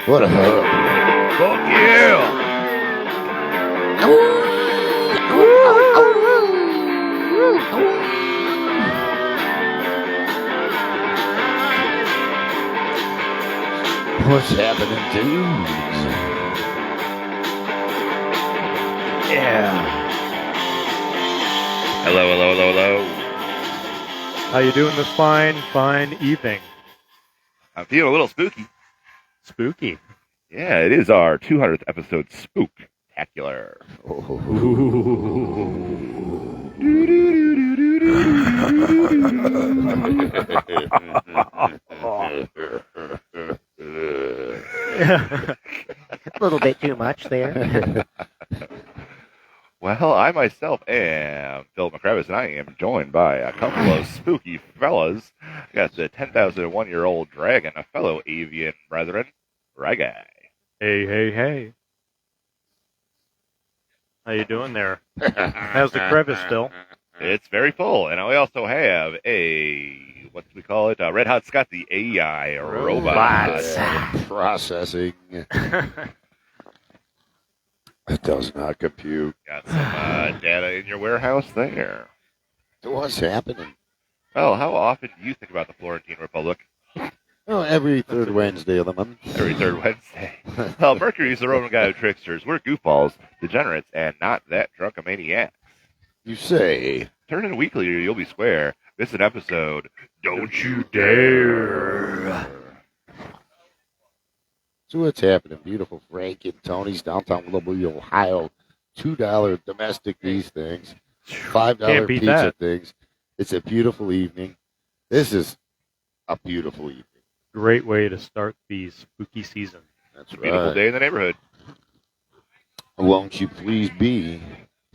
What a hug. Fuck yeah! What's happening, dudes? Yeah. Hello. How you doing this fine evening? I'm feeling a little spooky. Spooky. Yeah, it is our 200th episode Spooktacular. A little bit too much there. Well, I myself am Phil McCravis, and I am joined by a couple of spooky fellas. I got the 10,001-year-old dragon, a fellow avian brethren, Reggae. Hey. How you doing there? How's the crevice still? It's very full, and I also have what do we call it? Red Hot Scott, the AI robot. Processing. It does not compute. Got some data in your warehouse there. What's happening? Well, how often do you think about the Florentine Republic? Oh, every third Wednesday of the month. Every third Wednesday. Well, Mercury's the Roman god of tricksters. We're goofballs, degenerates, and not that drunkomaniacs. You say. Turn in weekly or you'll be square. Miss an episode. Don't you dare. So what's happening? Beautiful Frank and Tony's downtown Willoughby, Ohio. $2 domestic these things. $5 pizza that. things. It's a beautiful evening. This is a beautiful evening. Great way to start the spooky season. That's It's a beautiful day in the neighborhood. Won't you please be?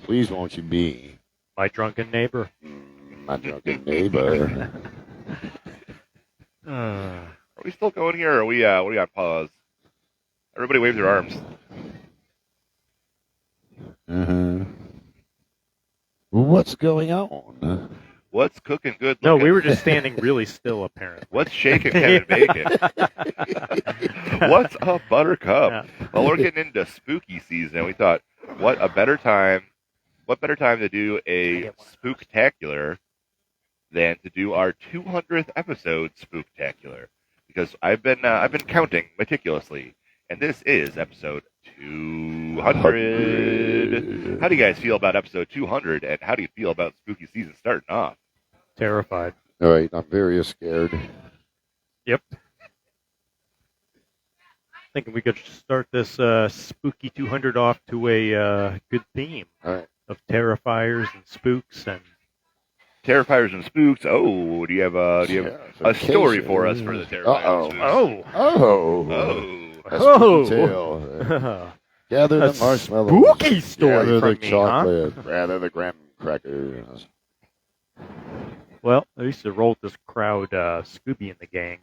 Please won't you be? My drunken neighbor. My drunken neighbor. Are we still going here, or are we on pause? Everybody wave their arms. What's going on? What's cooking good No, looking? we were just standing really still, apparently. What's shaking Kevin Bacon? What's up, Buttercup? Yeah. Well, we're getting into spooky season, and we thought, what better time to do a spooktacular than to do our 200th episode spooktacular? Because I've been counting meticulously, and this is episode 200. How do you guys feel about episode 200, and how do you feel about spooky season starting off? Terrified. All right, I'm very scared. Yep. Thinking we could start this spooky 200 off to a good theme All right. of terrifiers and spooks and Terrifiers and spooks. Oh, do you have a story for us for the terrifiers and spooks? A Oh. spooky tale. Gather A the marshmallows. spooky story Gather from the me, chocolate. Rather the graham crackers. Well, I used to roll with this crowd, Scooby and the gang.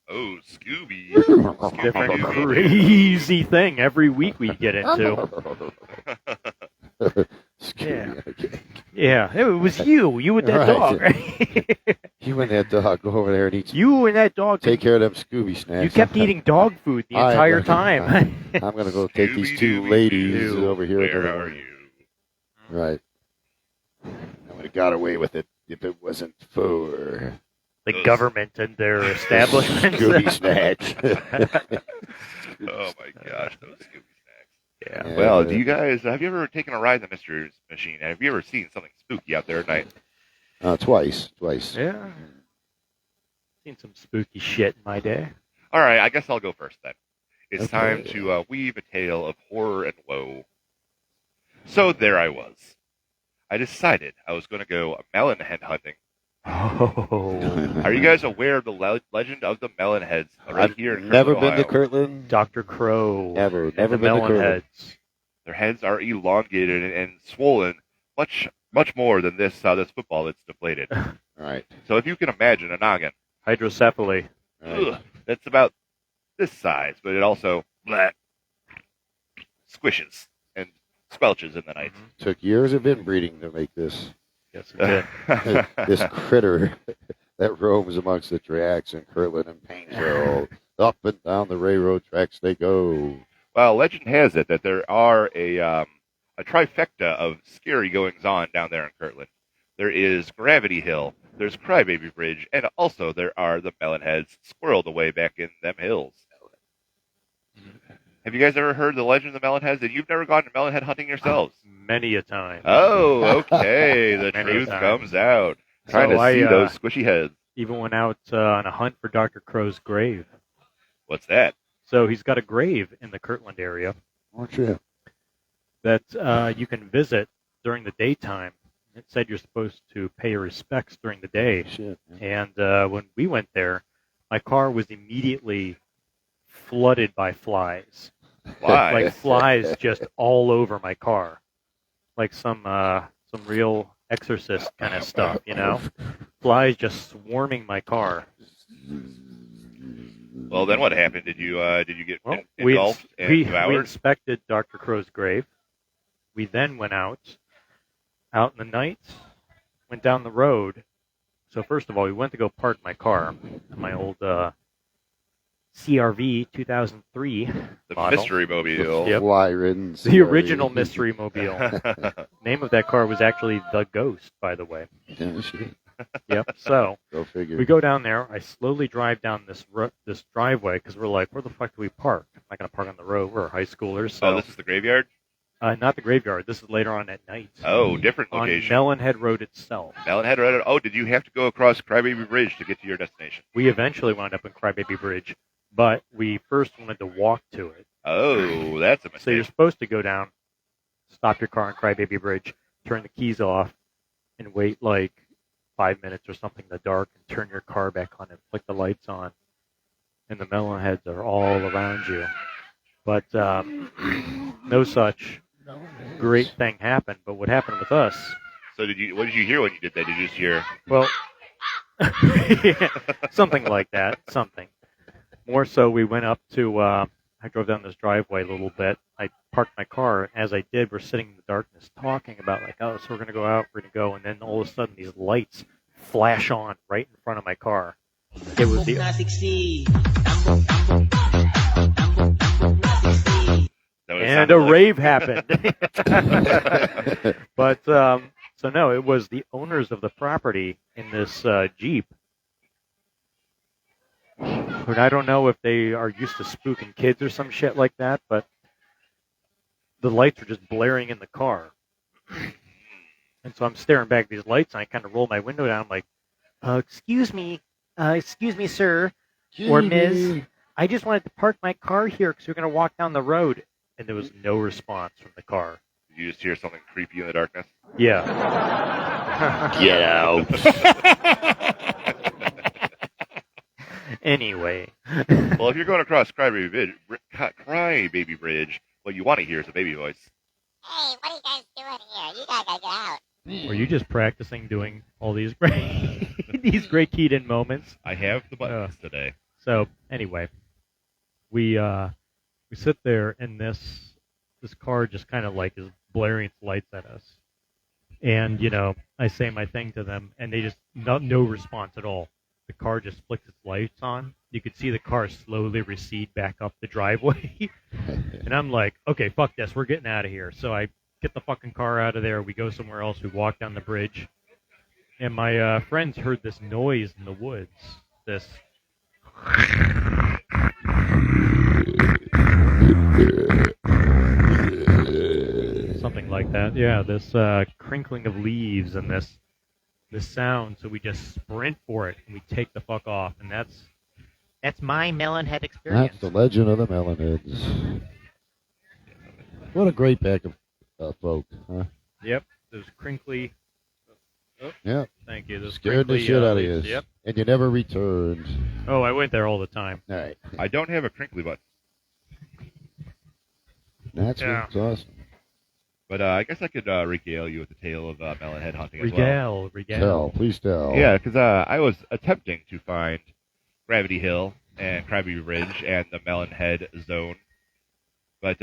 Oh, Scooby. Different Scooby-Doo. crazy thing every week we get into. Scooby. Okay. Yeah, it was you. You and that dog. You and that dog go over there and eat. You and that dog. Take care of them Scooby snacks. You kept eating dog food the entire time. I'm going to go take these two ladies over here. Where are you? Right. I would have got away with it if it wasn't for The government and their establishments. Scooby snacks. Oh my gosh, those Scooby snacks. Yeah. Well, do you guys have you ever taken a ride in the Mystery Machine? Have you ever seen something spooky out there at night? Twice. Yeah. Seen some spooky shit in my day. All right, I guess I'll go first then. It's Okay. time to weave a tale of horror and woe. So there I was. I decided I was going to go melon head hunting. Oh. Are you guys aware of the legend of the Melon Heads right I've here in never Kirtland, been to Ohio? Kirtland. Dr. Crow. Never and the been to Melon Kirtland. Heads. Their heads are elongated and swollen, much more than this football that's deflated. All right. So if you can imagine a noggin, Hydrocephaly. All right. ugh, that's about this size, but it also squishes and squelches in the night. Took years of inbreeding to make this Yes, it did. this critter that roams amongst the tracks in Kirtland and Painesville Up and down the railroad tracks they go. Well, legend has it that there are a trifecta of scary goings on down there in Kirtland. There is Gravity Hill, there's Crybaby Bridge, and also there are the Melon Heads squirreled away back in them hills. Have you guys ever heard the legend of the Melon Heads? And you've never gone to Melon Head hunting yourselves? Many a time. Oh, okay. The Many truth times. comes out. Trying So to see I, those squishy heads. Even went out on a hunt for Dr. Crow's grave. What's that? So he's got a grave in the Kirtland area Aren't you? that you can visit during the daytime. It said you're supposed to pay your respects during the day. Shit. Man. And when we went there, my car was immediately flooded by flies. Why? Like flies just all over my car. Like some real exorcist kind of stuff, you know? Flies just swarming my car. Well, then what happened? Did you get Well, engulfed and we devoured? inspected Dr. Crow's grave. We then went out in the night, went down the road. So first of all, we went to go park my car, my old CRV 2003 The model. mystery mobile. Yep. Fly-ridden. The original Mystery Mobile. Name of that car was actually The Ghost, by the way. Yeah, shit. Yep. So Go figure. we go down there. I slowly drive down this driveway because we're like, where the fuck do we park? I'm not going to park on the road. We're high schoolers. So Oh, this is the graveyard? not the graveyard. This is later on at night. Oh, different On location. Melon Head Road itself. Melon Head Road. Oh, did you have to go across Crybaby Bridge to get to your destination? We eventually wound up in Crybaby Bridge, but we first wanted to walk to it. Oh, that's a So you're mistake. supposed to go down, stop your car on Crybaby Bridge, turn the keys off, and wait like 5 minutes or something in the dark, and turn your car back on and flick the lights on. And the Melon Heads are all around you. But no such great thing happened. But what happened with us? So what did you hear when you did that? Did you just hear? Well, something like that. Something. More so, we went up to, I drove down this driveway a little bit. I parked my car, and as I did, we're sitting in the darkness talking about, like, oh, so we're going to go out, we're going to go, and then all of a sudden these lights flash on right in front of my car. It was the... And a rave happened. But, so no, it was the owners of the property in this Jeep. But I don't know if they are used to spooking kids or some shit like that, but the lights were just blaring in the car. And so I'm staring back at these lights, and I kind of roll my window down. I'm like, excuse me, sir, or Ms. I just wanted to park my car here because we're going to walk down the road. And there was no response from the car. Did you just hear something creepy in the darkness? Yeah. Get out. Anyway. Well, if you're going across Crybaby Bridge, what you want to hear is a baby voice. Hey, what are you guys doing here? You guys gotta get out. Were you just practicing doing all these great, these great keyed-in moments? I have the buttons today. So anyway, we sit there, and this car just kind of like is blaring its lights at us. And I say my thing to them, and they just no response at all. The car just flicks its lights on. You could see the car slowly recede back up the driveway. And I'm like, okay, fuck this. We're getting out of here. So I get the fucking car out of there. We go somewhere else. We walk down the bridge. And my friends heard this noise in the woods. This... something like that. Yeah, this crinkling of leaves and this sound. So we just sprint for it, and we take the fuck off. And that's my Melon Head experience. That's the legend of the Melon Heads. What a great pack of folk, huh? Yep, those crinkly... Oh, Yep. thank you. Those Scared the crinkly, shit out of leaves. you. Yep. And you never returned. Oh, I went there all the time. All right. I don't have a crinkly button, That's Yeah. what's awesome. but I guess I could regale you with the tale of Melon Head hunting as well. Regale. Please tell. Yeah, because I was attempting to find Gravity Hill and Crybaby Bridge and the Melon Head zone, but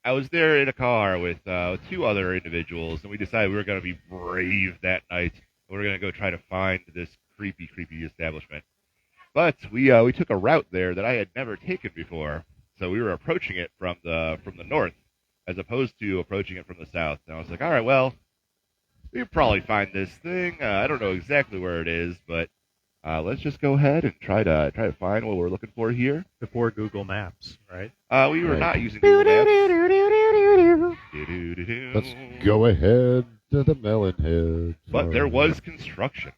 I was there in a car with two other individuals, and we decided we were going to be brave that night. We were going to go try to find this creepy establishment. But we took a route there that I had never taken before. So we were approaching it from the north, as opposed to approaching it from the south. And I was like, all right, well, we can probably find this thing. I don't know exactly where it is, but let's just go ahead and try to find what we're looking for here. Before Google Maps, right? We were Right. not using Google Maps. Let's go ahead to the Melon Heads. But there was construction.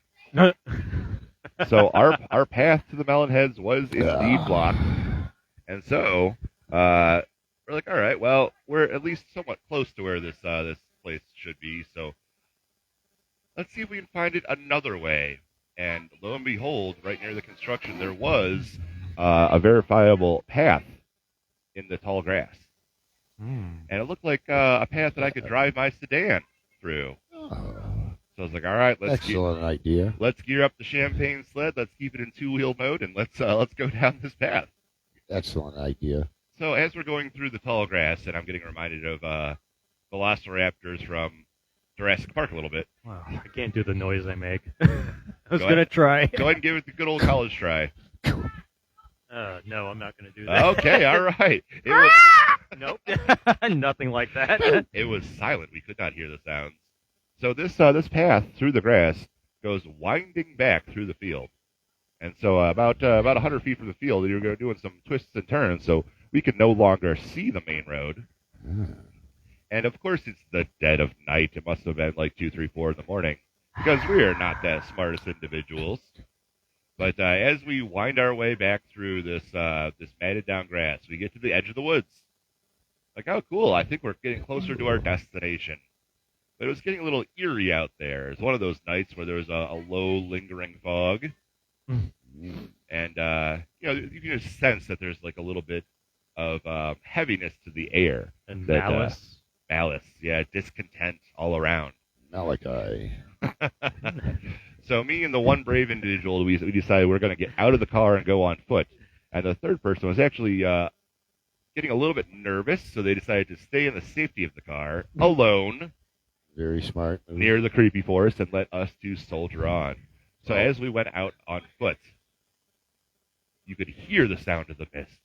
So our path to the Melon Heads was indeed blocked. And so we're like, all right, well, we're at least somewhat close to where this place should be. So let's see if we can find it another way. And lo and behold, right near the construction, there was a verifiable path in the tall grass. And it looked like a path that I could drive my sedan through. So I was like, all right, Excellent idea. let's gear up the champagne sled. Let's keep it in two-wheel mode, and let's go down this path. Excellent idea. So as we're going through the tall grass, and I'm getting reminded of velociraptors from Jurassic Park a little bit. Wow, I can't do the noise I make. I was going to try. Go ahead and give it the good old college try. No, I'm not going to do that. Okay, all right. It was, Nope. Nothing like that. it was silent. We could not hear the sounds. So this path through the grass goes winding back through the field. And so about 100 feet from the field, you're doing some twists and turns, so we can no longer see the main road. And of course, it's the dead of night. It must have been like 2, 3, 4 in the morning, because we are not that smartest individuals. But as we wind our way back through this matted down grass, we get to the edge of the woods. Like, oh, cool! I think we're getting closer to our destination. But it was getting a little eerie out there. It's one of those nights where there was a low, lingering fog. And, you can just sense that there's like a little bit of heaviness to the air. And that, malice. Malice, yeah, discontent all around. Malachi. So me and the one brave individual, we decided we're going to get out of the car and go on foot. And the third person was actually getting a little bit nervous, so they decided to stay in the safety of the car, alone, Very smart. near the creepy forest, and let us two soldier on. So as we went out on foot, you could hear the sound of the mist.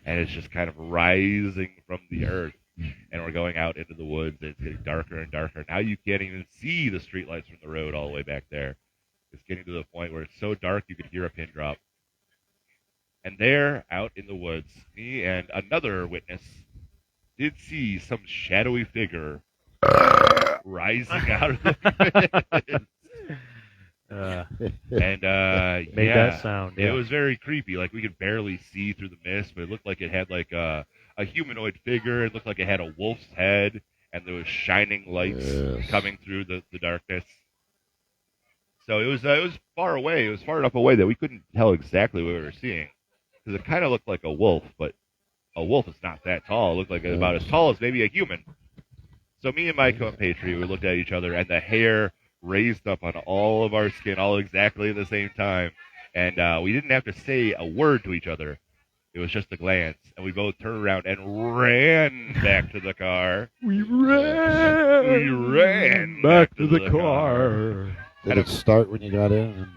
And it's just kind of rising from the earth. And we're going out into the woods, and it's getting darker and darker. Now you can't even see the streetlights from the road all the way back there. It's getting to the point where it's so dark you could hear a pin drop. And there, out in the woods, me and another witness did see some shadowy figure rising out of the mist. And Made yeah, that sound. it Yeah. was very creepy. Like we could barely see through the mist, but it looked like it had like a humanoid figure. It looked like it had a wolf's head, and there was shining lights Yes. coming through the darkness. So it was far away. It was far enough away that we couldn't tell exactly what we were seeing, because it kind of looked like a wolf, but a wolf is not that tall. It looked like about as tall as maybe a human. So me and my compatriot, we looked at each other, and the hair raised up on all of our skin all exactly at the same time. And we didn't have to say a word to each other. It was just a glance. And we both turned around and ran back to the car. We ran back to the car. Did it start when you got in?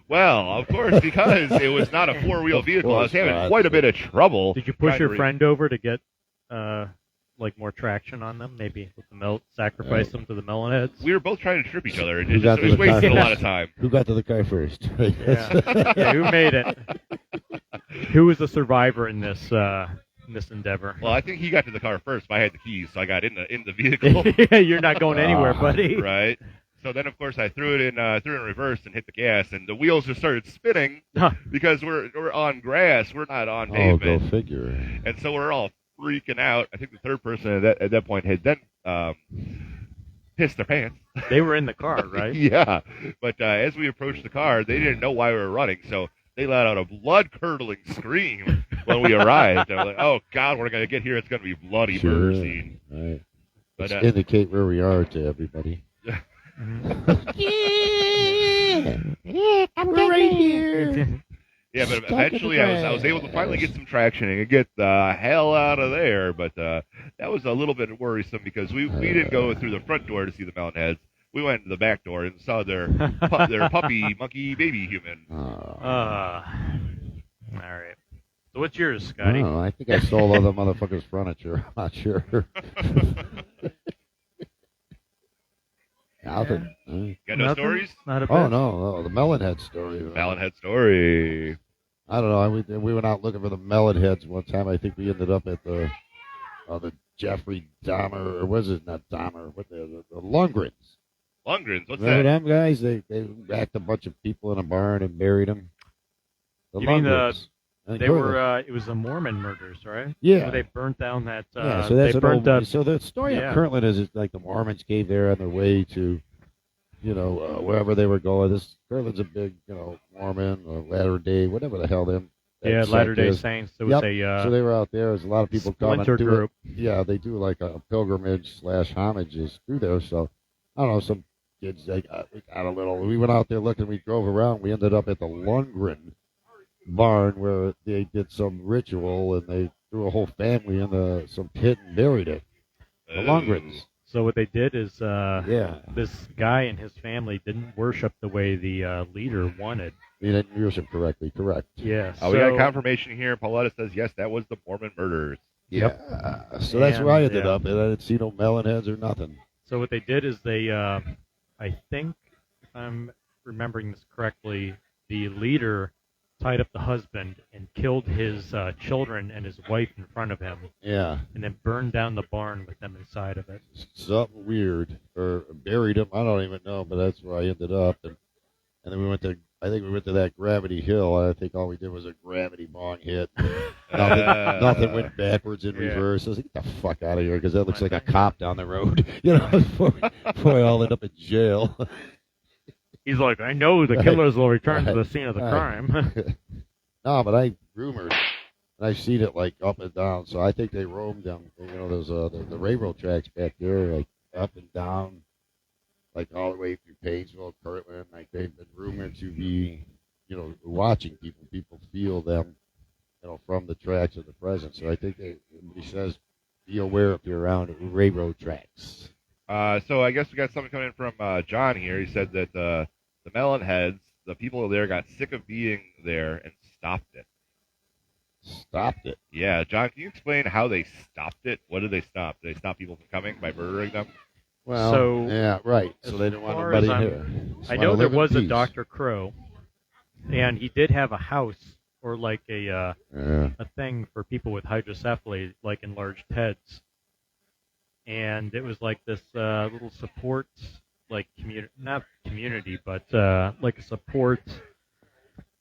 Well, of course, because it was not a four-wheel vehicle, I was having not. quite a bit of trouble. Did you push trying your to friend over to get like more traction on them? Maybe with the sacrifice them to the Melon Heads? We were both trying to trip each other, and Who it got just to was the wasting a car lot of time. Who got to the car first? Yeah. Yeah, who made it? Who was the survivor in this endeavor? Well, I think he got to the car first, but I had the keys, so I got in the vehicle. Yeah, you're not going anywhere, buddy. Right. So then, of course, I threw it in reverse and hit the gas, and the wheels just started spinning Huh. because we're on grass, we're not on Oh, pavement, go figure. and so we're all freaking out. I think the third person at that point had then pissed their pants. They were in the car, right? Yeah, but as we approached the car, they didn't know why we were running, so they let out a blood-curdling scream when we arrived. And we're like, "Oh God, we're gonna get here. It's gonna be bloody murder scene." Right. But Let's indicate where we are to everybody. Yeah, I'm right here. yeah, but Stuck in eventually the I was able to finally get some traction and get the hell out of there. But that was a little bit worrisome because we didn't go through the front door to see the Melon Heads. we went to the back door and saw their their puppy, monkey, baby human. All right. So what's yours, Scotty? Oh, I think I stole other motherfuckers' furniture. I'm not sure. Nothing. Got no Nothing? stories? Not a bit. Oh, no, the Melon Head story. Melon Head story. I don't know. We went out looking for the Melon Heads one time. I think we ended up at the Jeffrey Dahmer, or was it not Dahmer? What the Lungrens. Lungrens, what's Remember that? them guys? They racked a bunch of people in a barn and buried them. The You mean Lungrens. I think They Kirtland. were, it was the Mormon murders, right? Yeah. Where they burnt down that, Yeah, so that's they an burnt old, up, so the story yeah. of Kirtland is like the Mormons came there on their way to, wherever they were going. This Kirtland's a big, Mormon or Latter Day, whatever the hell them. that yeah, sect Latter-day is. Saints. There was Yep. So they were out there. There's a lot of people coming. splinter group. Yeah, they do like a pilgrimage / homages through there. So I don't know, some kids we got a little. We went out there looking. We drove around. We ended up at the Lungren barn where they did some ritual and they threw a whole family into some pit and buried it. The Lungrens. So what they did is Yeah. this guy and his family didn't worship the way the leader wanted. You didn't use them correctly. Correct. Yeah. We got confirmation here. Pauletta says, yes, that was the Mormon murders. Yeah. So that's where I ended Yeah. up, and I didn't see no melon heads or nothing. So what they did is they, I think, if I'm remembering this correctly, the leader tied up the husband and killed his children and his wife in front of him, Yeah. and then burned down the barn with them inside of it. Something weird, or buried him. I don't even know, but that's where I ended up. And then we went to, I think we went to that Gravity Hill. I think all we did was a gravity bong hit. Nothing went backwards in reverse. I was like, get the fuck out of here, because that looks like a cop down the road. Before I all end up in jail. He's like, I know the killers will return to the scene of the Right. crime. No, but I rumored, and I've seen it like up and down. So I think they roamed down. There's the railroad tracks back there, like up and down, like all the way through Painesville, Kirtland. Like they've been rumored to be, watching people. People feel them, from the tracks of the present. So I think he says, be aware if you're around railroad tracks. So I guess we got something coming in from John here. He said that the Melon Heads, the people there got sick of being there and stopped it. Stopped it. Yeah, John, can you explain how they stopped it? What did they stop? Did they stop people from coming by murdering them? Well, So, yeah, right. So as they didn't want far nobody as I'm- here. Just I wanna know there live in was a peace. Dr. Crow, and he did have a house or like Yeah. a thing for people with hydrocephaly, like enlarged heads. And it was like this little support, like not community, but like a support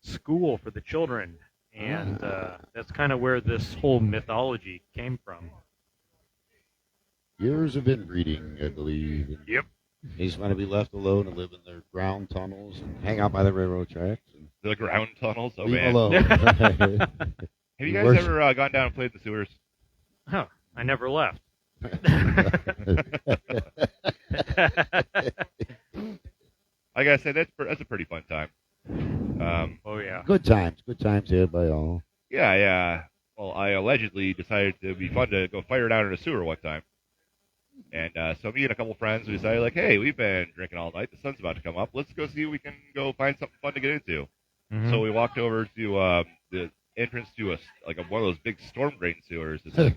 school for the children. And that's kind of where this whole mythology came from. Years of inbreeding, I believe. And Yep. They just want to be left alone and live in their ground tunnels and hang out by the railroad tracks and The ground tunnels? Oh, leave man. alone. Have you guys Worship. ever gone down and played in the sewers? Huh. I never left. I gotta say, that's a pretty fun time. Oh, yeah. Good times had by all. Yeah. Well, I allegedly decided it would be fun to go fire down in a sewer one time. And so me and a couple friends, we decided, like, hey, we've been drinking all night. The sun's about to come up. Let's go see if we can go find something fun to get into. Mhm. So we walked over to the entrance to one of those big storm drain sewers. It's like,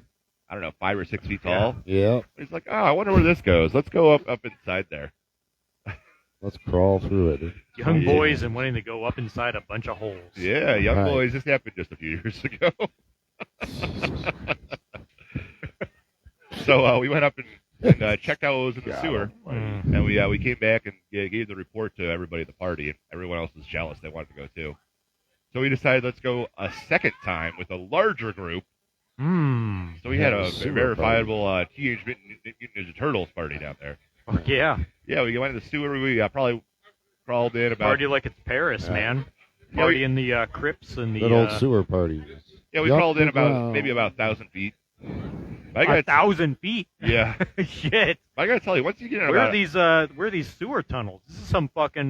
I don't know, 5 or 6 feet tall. Yeah. He's like, I wonder where this goes. Let's go up inside there. Let's crawl through it. Young Yeah. boys and wanting to go up inside a bunch of holes. Yeah, young Right. boys. This happened just a few years ago. So we went up and checked out what was in the sewer. Mm. And we came back and gave the report to everybody at the party, and everyone else was jealous. They wanted to go too. So we decided let's go a second time with a larger group. Mm. So we Yeah, had a sewer verifiable Teenage Mutant Ninja Turtles party down there. Oh, yeah. Yeah, we went to the sewer. We probably crawled in about. Party like it's Paris, Yeah. man. Yeah, Party we- in the crypts and the Good old sewer party. Yeah, we Yup, crawled in good about job. maybe about 1,000 feet. I gotta, 1,000 feet. yeah, Shit. I gotta tell you, once you get in Where about are these sewer tunnels? This is some fucking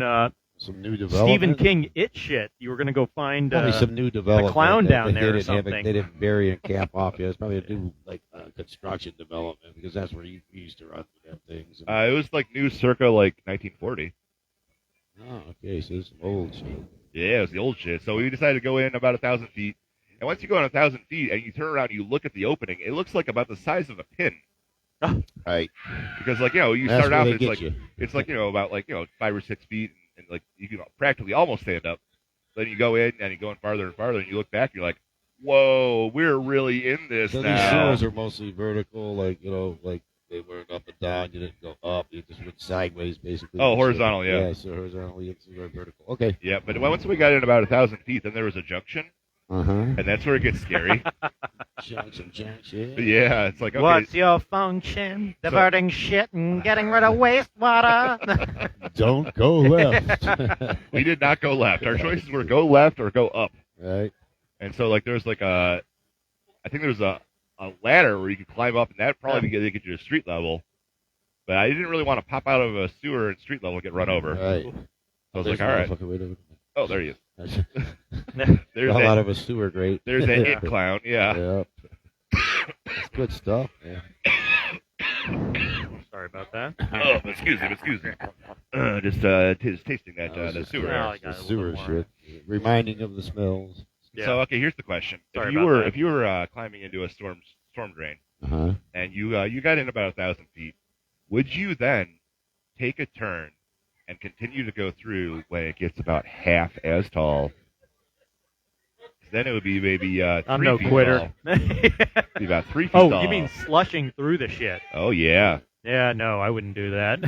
Some new development. Stephen King it shit. You were gonna go find Probably some new development. clown that down they there or didn't have it- something. They didn't bury and cap off yet. It's probably a new, like, construction development because that's where you used to run them things. It was like new circa like 1940. Oh, okay, so this is some old shit. Yeah, it was the old shit. So we decided to go in about 1,000 feet. And once you go in 1,000 feet and you turn around and you look at the opening, it looks like about the size of a pin. Right. Because like, you know, you That's start where out they and get it's like you. it's like, you know, about like, you know, 5 or 6 feet and like you can practically almost stand up. Then you go in and you go in farther and farther and you look back and you're like, whoa, we're really in this So these now. sewers are mostly vertical, like, you know, like they weren't up and down. You didn't go up. You just went sideways, basically. Oh, horizontal, yeah. Yeah, so horizontally, it's vertical. Okay. Yeah, but once we got in about 1,000 feet, then there was a junction, Uh-huh. and that's where it gets scary. Yeah. Yeah, it's like, okay, What's your function? Diverting shit and getting rid of wastewater. Don't go left. we did not go left. Our choices were go left or go up. Right. And so, like, there's like I think there's a ladder where you could climb up, and that probably get you to street level. But I didn't really want to pop out of a sewer at street level and get run over. Right. So I was like, all right. Oh, there he is. There's Fell out that. of a sewer grate. There's that it clown. Yeah. Yep. That's good stuff. Yeah. Sorry about that. Oh, excuse me. Just tasting that the Just, sewer. Well, air. I got the a sewer little more. shit. Reminding of the smells. Yeah. So okay, here's the question: Sorry if you about were that. if you were climbing into a storm drain Uh-huh. and you got in about 1,000 feet, would you then take a turn and continue to go through when it gets about half as tall? 'Cause then it would be maybe 3 I'm no feet quitter. tall. It'd be about 3 feet Oh, tall. you mean slushing through the shit? Oh yeah, Yeah, no, I wouldn't do that.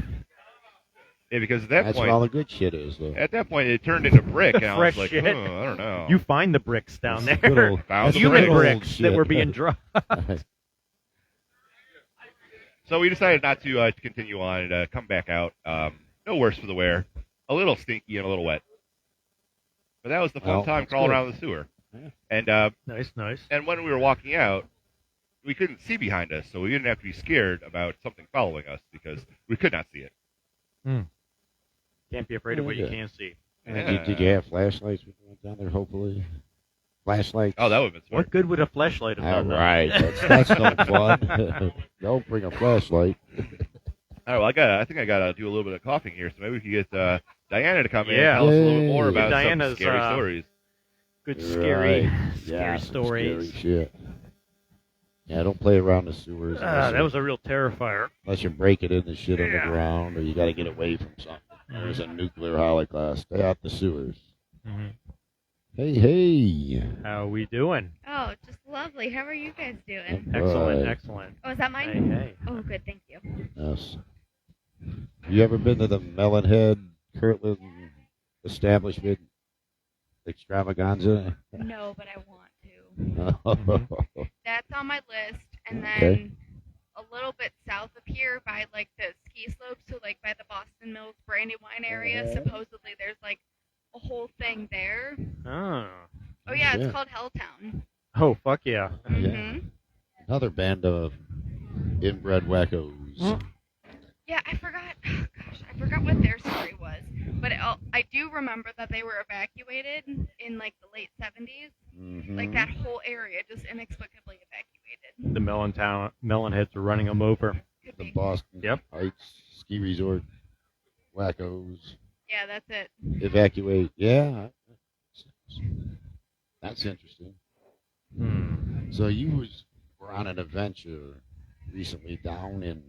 yeah. Because at that That's point, where all the good shit is, though. at that point, it turned into brick, and I was Fresh like, shit. oh, I don't know. You find the bricks down That's there. good old- Found that's the Human good old bricks that shit. were being dropped. So we decided not to continue on and come back out. No worse for the wear. A little stinky and a little wet. But that was the fun Well, time that's crawling good. around the sewer. Yeah. And Nice. and when we were walking out, we couldn't see behind us, so we didn't have to be scared about something following us because we could not see it. Can't be afraid of what you Yeah. can't see. Did you have flashlights when you went down there, hopefully? Flashlights? Oh, that would have been smart. What good would a flashlight have All done? though? right. That's no fun. Don't bring a flashlight. All right, well, I think I got to do a little bit of coughing here, so maybe we could get Diana to come in Yeah. and tell us a little bit Yay. more about Diana's, some scary stories. Good scary, Right. scary Yeah, some stories. Scary shit. Yeah, don't play around the sewers That was a real terrifier. unless you're breaking in the shit on Yeah. the ground or you got to get away from something. There's a nuclear holocaust. Stay out the sewers. Mhm. Hey. How we doing? Oh, just lovely. How are you guys doing? Excellent, Right. excellent. Oh, is that mine? Hey. Oh, good. Thank you. Yes. You ever been to the Melon Head Kirtland establishment extravaganza? No, but I want to. That's on my list. And then Okay. a little bit south of here by like the ski slopes, so like by the Boston Mills Brandywine area, supposedly there's like a whole thing there. Oh. Oh yeah, Yeah. it's called Helltown. Oh, fuck yeah. Mm-hmm. Another band of inbred wackos. Yeah, I forgot. Oh, gosh, I forgot what their story was. But I do remember that they were evacuated in like the late 70s. Mhm. Like that whole area just inexplicably evacuated. The Melon Heads are running them over. Could The be. Boston Yep. Heights ski resort wackos Yeah, that's it. evacuate. Yeah. That's interesting. Hmm. So you were on an adventure recently down in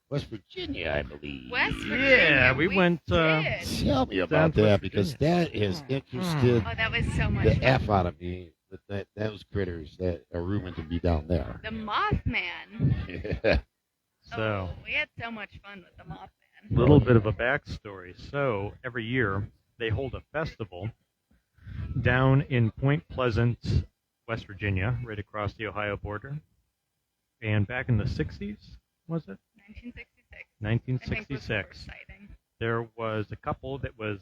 West Virginia, I believe. West Virginia. Yeah, we went, did. Tell me Down about to that West because Virginia. that has interested Oh, that was so much the fun. F out of me with those critters that are rumored to be down there. The Mothman. Yeah. So, Oh, we had so much fun with the Mothman. a little bit of a backstory. So, every year they hold a festival down in Point Pleasant, West Virginia, right across the Ohio border. And back in the 60s, was it? 1966. 1966. I think was the first sighting. There was a couple that was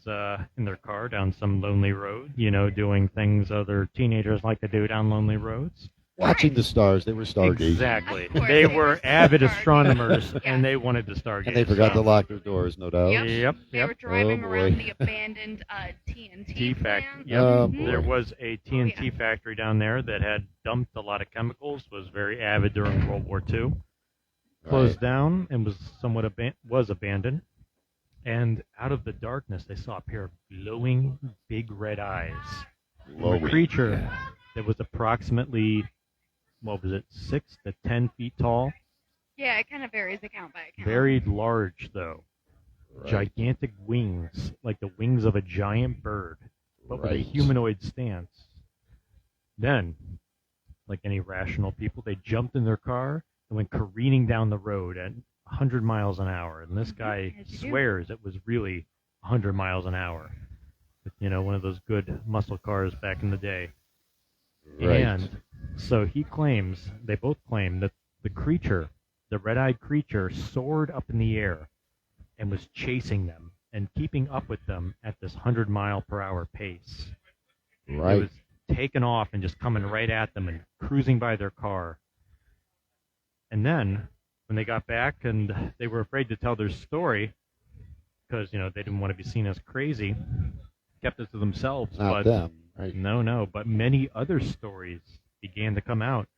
in their car down some lonely road, doing things other teenagers like to do down lonely roads. watching the stars. They were stargazing. Exactly. Of course, They they were were avid stargazing. astronomers, Yeah. and they wanted to stargaze. And they forgot to so. lock their doors, no doubt. Yep. They were driving Oh, around boy. the abandoned TNT Tea plant. factory. Yep. Oh, Mhm. There boy. was a TNT factory down there that had dumped a lot of chemicals. Was very avid during World War II. Closed Right. down and was somewhat abandoned. And out of the darkness, they saw a pair of glowing big red eyes. From Glowing. a creature that was approximately, 6 to 10 feet tall. Yeah, it kind of varies account by account. Very large, though. Right. Gigantic wings, like the wings of a giant bird, but with a Right. humanoid stance. Then, like any rational people, they jumped in their car and went careening down the road at 100 miles an hour. And this guy As you do. swears it was really 100 miles an hour. One of those good muscle cars back in the day. Right. And so they both claim that the creature, the red-eyed creature, soared up in the air and was chasing them and keeping up with them at this 100-mile-per-hour pace. Right. It was taking off and just coming right at them and cruising by their car. And then, when they got back and they were afraid to tell their story because, they didn't want to be seen as crazy, kept it to themselves. Not but them. Right. no, but many other stories began to come out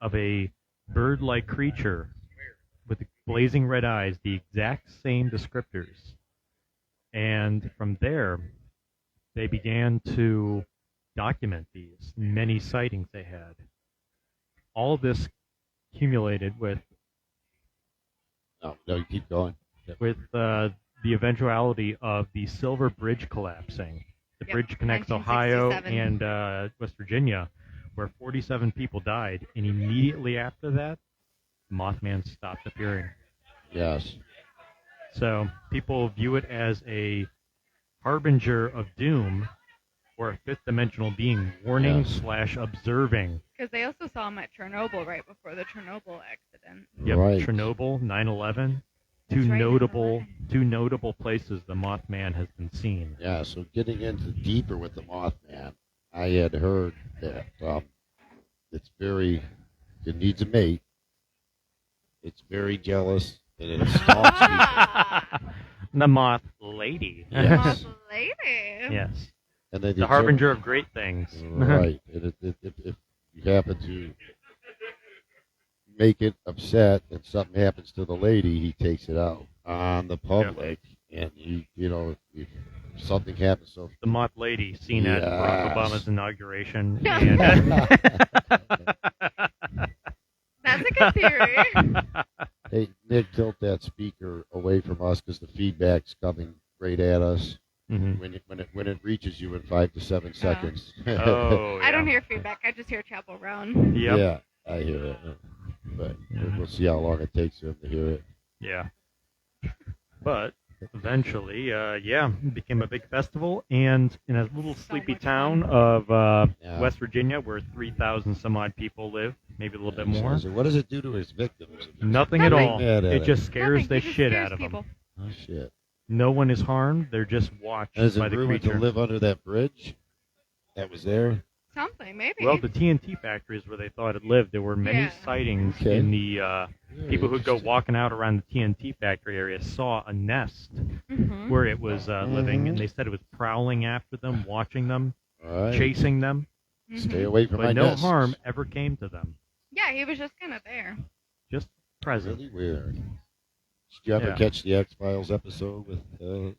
of a bird-like creature with blazing red eyes, the exact same descriptors. And from there, they began to document these many sightings they had. All this accumulated with No, you keep going. the eventuality of the Silver Bridge collapsing. The Yep, bridge connects Ohio 1967. and West Virginia, where 47 people died, and immediately after that, Mothman stopped appearing. Yes. So people view it as a harbinger of doom, or a fifth-dimensional being warning Yes. / observing. Because they also saw him at Chernobyl right before the Chernobyl accident. Yep, Right. Chernobyl, 9/11, That's right, two notable places the Mothman has been seen. Yeah, so getting into deeper with the Mothman, I had heard that it needs a mate. It's very jealous, and it stalks people. The Moth Lady. Yes. Moth lady. Yes. And they The harbinger of great things. Right. And if you happen to make it upset and something happens to the lady, he takes it out on the public. And, if something happens, so The Moth Lady, seen at Barack Yes. Obama's inauguration. Yeah. And, That's a good theory. hey, Nick, tilt that speaker away from us because the feedback's coming right at us. Mhm. When it reaches you in 5 to 7 seconds. Oh, I don't yeah. hear feedback. I just hear Chapel Roan. Yep. Yeah, I hear it. But we'll see how long it takes for him to hear it. Yeah. But eventually, it became a big festival, and in a little So sleepy much town fun. of Yeah. West Virginia, where 3,000 some odd people live, maybe a little bit more. So what does it do to his victims? Nothing at Nothing. all. Yeah, It just scares Nothing. the He just shit scares out of people. them. Oh, shit. No one is harmed. They're just watched And is by it the rumored creature. to live under that bridge that was there? Something, maybe. Well, the TNT factory is where they thought it lived. There were many Yeah. sightings Okay. in the Very people who go interesting. walking out around the TNT factory area saw a nest Mhm. where it was living, Mhm. and they said it was prowling after them, watching them, All right. chasing them, Mhm. Stay away from my but no nests. harm ever came to them. Yeah, he was just kind of there. Just present. Really weird. Did you ever Yeah. catch the X-Files episode with that?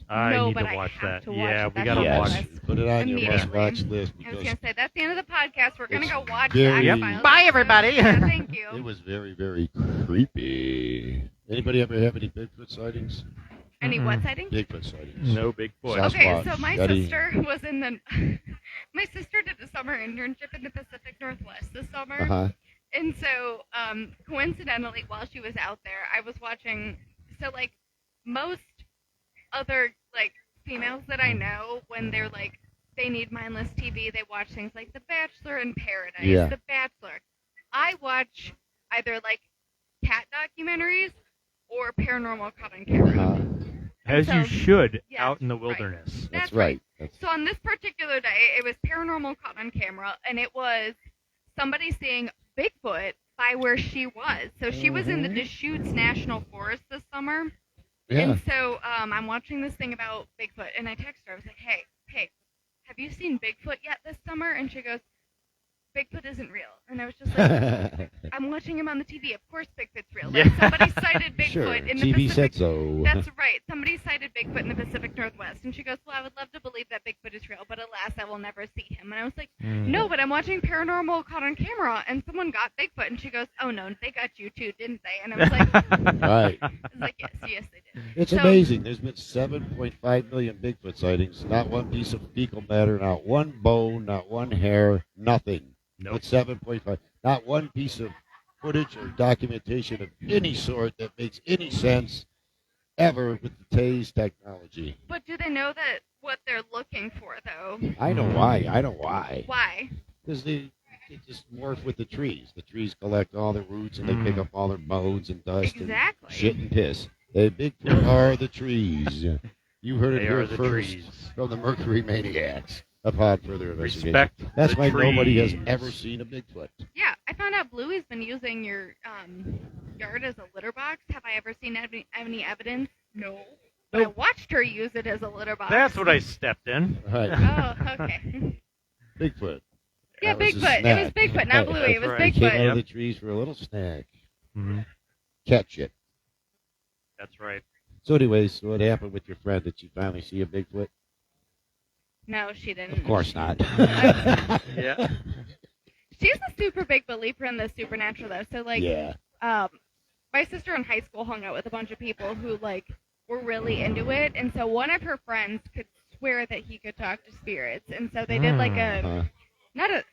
I No, need but to I watch have that. to watch yeah, it. we That's gotta on my watch. list. Put it on your Immediately. must-watch list I was because going to say, that's the end of the podcast. We're going to It's go watch very- the X-Files. Bye, everybody. Yeah, thank it you. was very, very creepy. Anybody ever have any Bigfoot sightings? Any Mm-mm. what sighting? Bigfoot sightings. No big boy. Sasquatch. Okay, so my Yeti. sister was in the... my sister did a summer internship in the Pacific Northwest this summer. Uh-huh. And so, coincidentally, while she was out there, I was watching. So, like, most other females that I know, when they're they need mindless TV, they watch things like The Bachelor in Paradise, Yeah. The Bachelor. I watch either cat documentaries or paranormal caught on camera. Uh-huh. As So- you should, Yes, out in the right. wilderness. That's That's right. right. So on this particular day, it was paranormal caught on camera, and it was somebody seeing Bigfoot by where she was. So she was in the Deschutes National Forest this summer. Yeah. And so I'm watching this thing about Bigfoot, and I text her. I was like, hey, have you seen Bigfoot yet this summer? And she goes, Bigfoot isn't real. And I was just like, I'm watching him on the TV. Of course Bigfoot's real. Like, somebody cited Bigfoot Sure, in the TV Pacific. said so. That's right. Somebody cited Bigfoot in the Pacific Northwest. And she goes, well, I would love to believe that Bigfoot is real, but alas, I will never see him. And I was like, no, but I'm watching Paranormal caught on camera, and someone got Bigfoot. And she goes, oh, no, they got you too, didn't they? And I was like, Right. I was like, yes, they did. It's So- amazing. There's been 7.5 million Bigfoot sightings. Not one piece of fecal matter, not one bone, not one hair, nothing. Nope. But 7.5. Not one piece of footage or documentation of any sort that makes any sense ever with the TASE technology. But do they know that what they're looking for, though? I know why. I know why. Why? Because they just morph with the trees. The trees collect all the roots and they pick up all their bones and dust Exactly. and shit and piss. They Bigfoot are the trees. You heard it They here are the first trees. from the Mercury Maniacs. Upon further investigation. Respect That's the why nobody has trees. ever seen a Bigfoot. Yeah, I found out Bluey's been using your yard as a litter box. Have I ever seen any evidence? No. But I watched her use it as a litter box. That's what I stepped in. Right. Oh, okay. Bigfoot. Yeah, That was a Bigfoot. It snack. was Bigfoot, not Bluey. It was That's right. Came out Bigfoot. of the trees for a little snack. Mm-hmm. Catch it. That's right. So anyways, what happened with your friend? Did you finally see a Bigfoot? No, she didn't. Of course not. Yeah. She's a super big believer in the supernatural, though. So, like, Yeah. my sister in high school hung out with a bunch of people who, like, were really into it. And so one of her friends could swear that he could talk to spirits. And so they did, like, Uh-huh.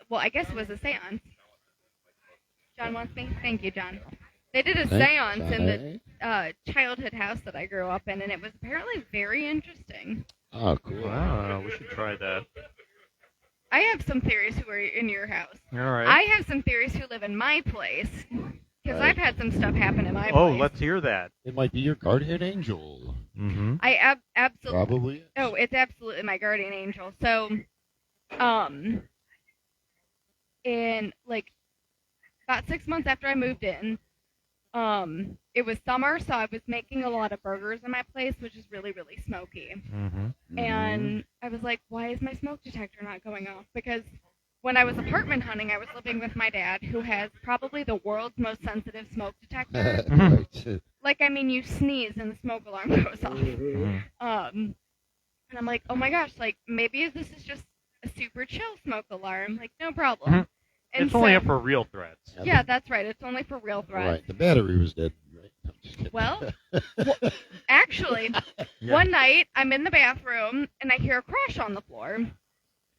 well, I guess it was a seance. John wants me? Thank you, John. They did a Thanks, seance in the Sonny. childhood house that I grew up in, and it was apparently very interesting. Oh, cool. Wow, we should try that. I have some theories who are in your house. All right. I have some theories who live in my place, because Right. I've had some stuff happen in my Oh, place. let's hear that. It might be your guardian angel. Mm-hmm. I absolutely. Probably. is. Oh, it's absolutely my guardian angel. So, in like about 6 months after I moved in, it was summer, so I was making a lot of burgers in my place, which is really, really smoky. Mm-hmm. And I was like, why is my smoke detector not going off? Because when I was apartment hunting, I was living with my dad, who has probably the world's most sensitive smoke detector. Right. Like, I mean, you sneeze and the smoke alarm goes off. And I'm like, oh my gosh, like, maybe this is just a super chill smoke alarm. Like, no problem. Mhm. And It's only so- up for real threats. Yeah, that's right. It's only for real threats. Right. The battery was dead. Right. I'm just kidding. Well, actually, Yeah. one night I'm in the bathroom and I hear a crash on the floor.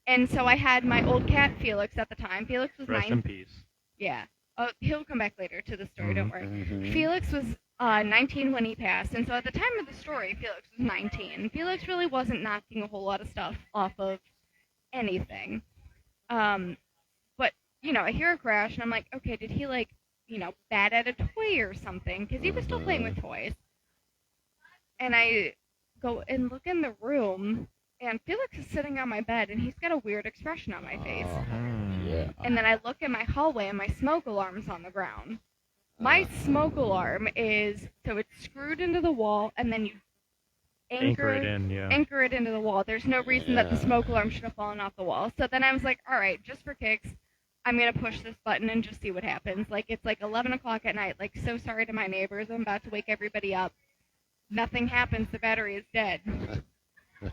And so I had my old cat Felix at the time. Felix was Rest 9. in peace. Yeah. Oh, he'll come back later to the story. Don't worry. Mhm. Felix was 19 when he passed, and so at the time of the story, Felix was 19. Felix really wasn't knocking a whole lot of stuff off of anything. But, you know, I hear a crash, and I'm like, okay, did he, like, you know, bat at a toy or something? Because he was still playing with toys. And I go and look in the room, and Felix is sitting on my bed, and he's got a weird expression on my face. Yeah. And then I look in my hallway, and my smoke alarm's on the ground. My smoke alarm is, so it's screwed into the wall, and then you Anchor it in, yeah. anchor it into the wall. There's no reason that the Yeah. smoke alarm should have fallen off the wall. So then I was like, all right, just for kicks, I'm going to push this button and just see what happens. Like, it's like 11 o'clock at night. Like, so sorry to my neighbors. I'm about to wake everybody up. Nothing happens. The battery is dead.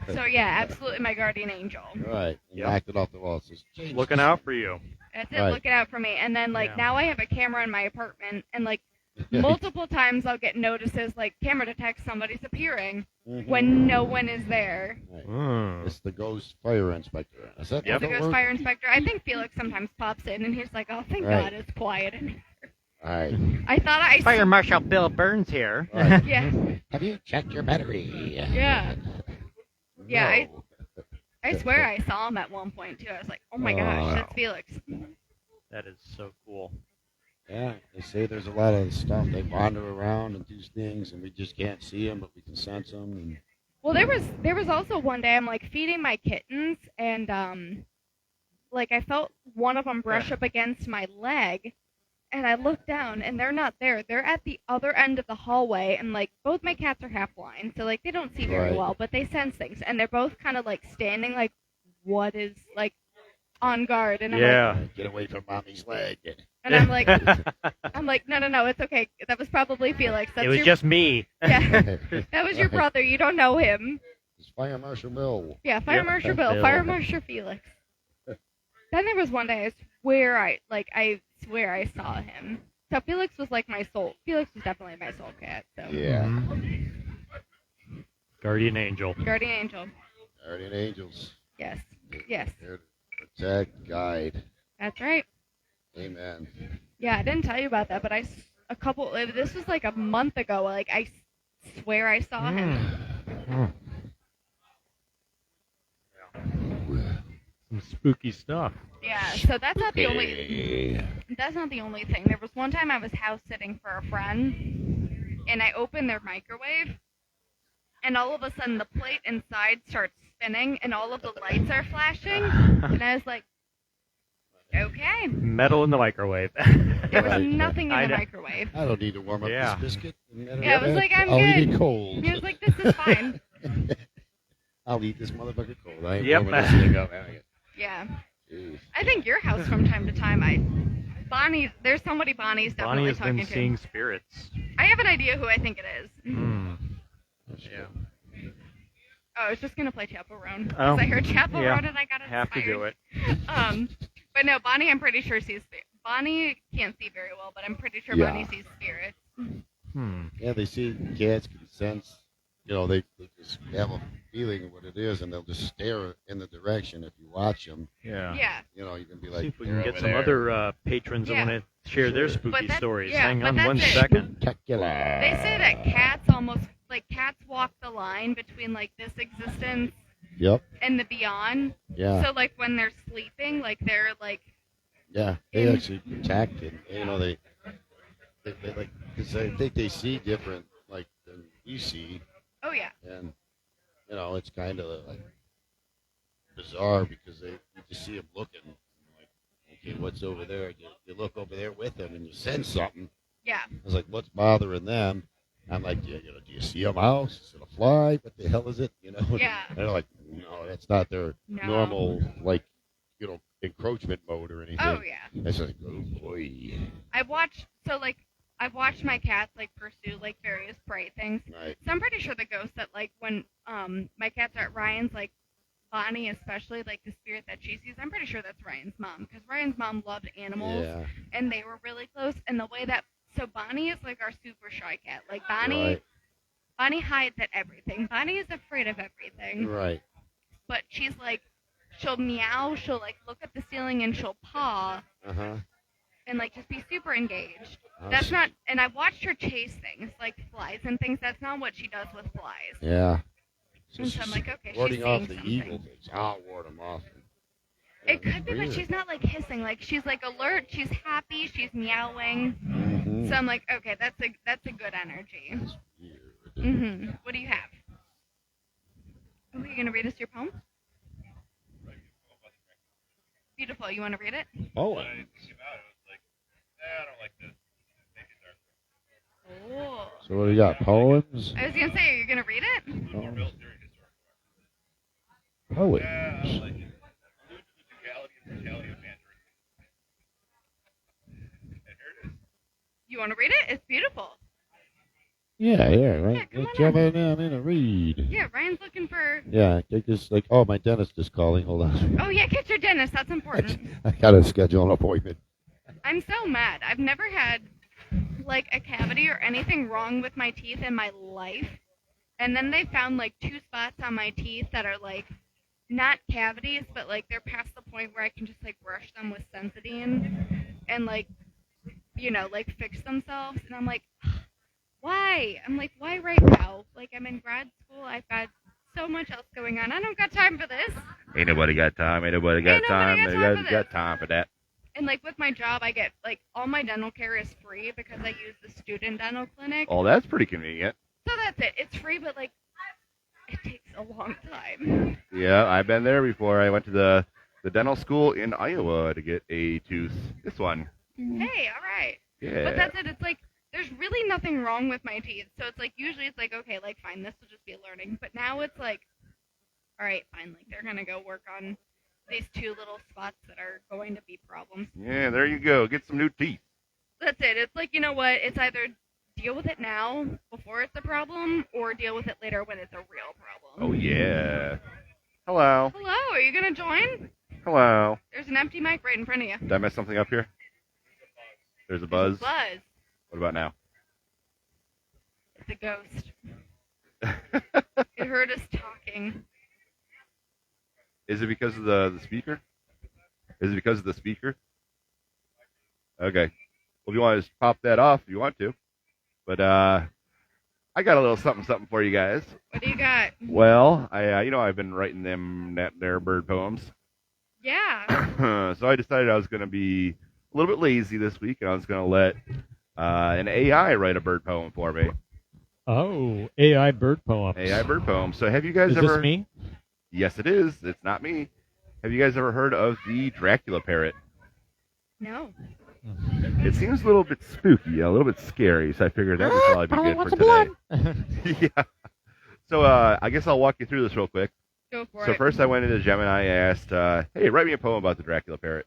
So, yeah, absolutely my guardian angel. Right. Yep. Knocked it off the wall. Says, "Change Looking this." out for you. That's it, Right. looking out for me. And then, like, Yeah. now I have a camera in my apartment, and, like, multiple times I'll get notices, like, camera detects somebody's appearing Mhm. when no one is there. Right. Mm. It's the ghost fire inspector. Is that Yep. The the ghost word? fire inspector. I think Felix sometimes pops in, and he's like, oh, thank Right. God it's quiet in here. All right. I thought I... Fire Marshal Bill Burns here. Right. Yeah. Have you checked your battery? Yeah. Yeah, No. I swear I saw him at one point, too. I was like, oh, my gosh, that's Felix. That is so cool. Yeah, they say there's a lot of stuff. They wander around and do things, and we just can't see them, but we can sense them. And Well, there was also one day I'm like feeding my kittens, and like I felt one of them brush up against my leg, and I looked down, and they're not there. They're at the other end of the hallway, and like both my cats are half blind, so like they don't see very Right. well, but they sense things, and they're both kind of like standing like, what is like on guard, and I'm like, Yeah. Get away from mommy's leg. and I'm like, no, it's okay. That was probably Felix. That's It was your, just me. yeah, that was your brother. You don't know him. It's Fire Marshal Bill. Yeah, Fire Yep. Marshal Bill, Bill. Fire Marshal Felix. Then there was one day I swear I saw him. So Felix was like my soul. Felix was definitely my soul cat. So Yeah. Mhm. Guardian angel. Guardian angel. Guardian Angels. Yes. Yes. There to protect, guide. That's right. Amen. Yeah, I didn't tell you about that, but this was like a month ago. Like I swear I saw him. Some spooky stuff. Yeah. So that's not the only. That's not the only thing. There was one time I was house sitting for a friend, and I opened their microwave, and all of a sudden the plate inside starts spinning, and all of the lights are flashing, and I was like, okay. Metal in the microwave. There was Right. nothing in I the know. maikrowave. I don't need to warm up Yeah. this biscuit. Yeah, I was like, I'm I'll eat good. it cold. He was like, this is fine. I'll eat this motherfucker cold. I ain't Yep. warming this thing up. Yeah. Jeez. I think your house from time to time, there's somebody Bonnie's definitely Bonnie has talking been to. seeing spirits. I have an idea who I think it is. Hmm. Yeah. Oh, I was just gonna play Chapel Roan Oh, because I heard Chapel yeah. Roan and I got inspired. Have to do it. But no, Bonnie, I'm pretty sure sees. Bonnie can't see very well, but I'm pretty sure Yeah. Bonnie sees spirits. Hmm. Yeah, they see cats can sense. They just have a feeling of what it is, and they'll just stare in the direction if you watch them. Yeah. Yeah. You can be See like, if we "They're can get over some there." other patrons Yeah. that want to share their Sure. spooky But that's- stories. yeah, Hang but on that's one it. second. spectacular. They say that cats walk the line between like this existence Yep. and the beyond. Yeah. So like when they're sleeping, like they're like Yeah. They actually protect, and they like, because I think they see different like than we see, oh yeah. and it's kind of like bizarre because you just see them looking. Like, okay, what's over there? You look over there with them, and you sense something. Yeah. I was like, what's bothering them? I'm like, do you see a mouse? Is it a fly? What the hell is it? Yeah. And they're like, no, that's not their No. normal, like, encroachment mode or anything. Oh yeah. I was like, oh boy. I've watched my cats like pursue like various prey things. Right. So I'm pretty sure the ghost that like when my cats are at Ryan's, like Bonnie especially, like the spirit that she sees, I'm pretty sure that's Ryan's mom, because Ryan's mom loved animals Yeah. and they were really close. And the way that Bonnie is like our super shy cat. Like Right. Bonnie hides at everything. Bonnie is afraid of everything. Right. But she's like, she'll meow, she'll like look at the ceiling and she'll paw Uh-huh. and like just be super engaged. Oh, That's not, and I've watched her chase things like flies and things. That's not what she does with flies. Yeah. And so I'm like, okay, she's warding off seeing the something. evil things. I'll ward them off. It could be, but she's not like hissing. Like she's like alert. She's happy. She's meowing. Mm-hmm. So I'm like, okay, that's a good energy. That's weird. Mhm. What do you have? Oh, are you gonna read us your poem? Beautiful. You want to read it? Oh. When I came out, it was like, I don't like this. Maybe it's our Oh. So what do you got? Poems? I was gonna say, are you gonna read it? more real serious historical. Poems. Yeah, I don't like it. Allude to the duality and brutality of Mandarin. And here it is. You want to read it? It's beautiful. Yeah, right. Yeah, come Let's on jump in there and read. Yeah, Ryan's looking for. Yeah, take this, like, oh, my dentist is calling. Hold on. Oh yeah, get your dentist. That's important. I gotta schedule an appointment. I'm so mad. I've never had like a cavity or anything wrong with my teeth in my life. And then they found like 2 spots on my teeth that are like not cavities, but like they're past the point where I can just like brush them with Sensodyne and like like fix themselves. And I'm like, why? I'm like, why right now? Like I'm in grad school. I've got so much else going on. I don't got time for this. Ain't nobody got time. Ain't nobody got Ain't nobody time. got They time for got this. time for that. And like with my job, I get like all my dental care is free because I use the student dental clinic. Oh, that's pretty convenient. So that's it. It's free, but like it takes a long time. Yeah, I've been there before. I went to the the dental school in Iowa to get a tooth. This one. Hey, all right. Yeah. But that's it. It's like there's really nothing wrong with my teeth. So it's like usually it's like okay, like fine, this will just be a learning. But now it's like, all right, fine, like they're gonna go work on these 2 little spots that are going to be problems. Yeah, there you go. Get some new teeth. That's it. It's like, you know what? It's either deal with it now before it's a problem or deal with it later when it's a real problem. Oh, yeah. Hello. Hello, are you going to join? Hello. There's an empty mic right in front of you. Did I mess something up here? There's a buzz. Buzz. What about now? It's a ghost. It heard us talking. Is it because of the speaker? Is it because of the speaker? Okay. Well, if you want to just pop that off, if you want to. But I got a little something for you guys. What do you got? Well, I've been writing them there bird poems. Yeah. So I decided I was going to be a little bit lazy this week, and I was going to let an AI write a bird poem for me. Oh, AI bird poems. AI bird poem. So have you guys Is ever... this me? Yes, it is. It's not me. Have you guys ever heard of the Dracula parrot? No. It seems a little bit spooky, a little bit scary, so I figured that would probably be good for today. Yeah. So I guess I'll walk you through this real quick. Go for So it. first I went into Gemini and asked, hey, write me a poem about the Dracula parrot.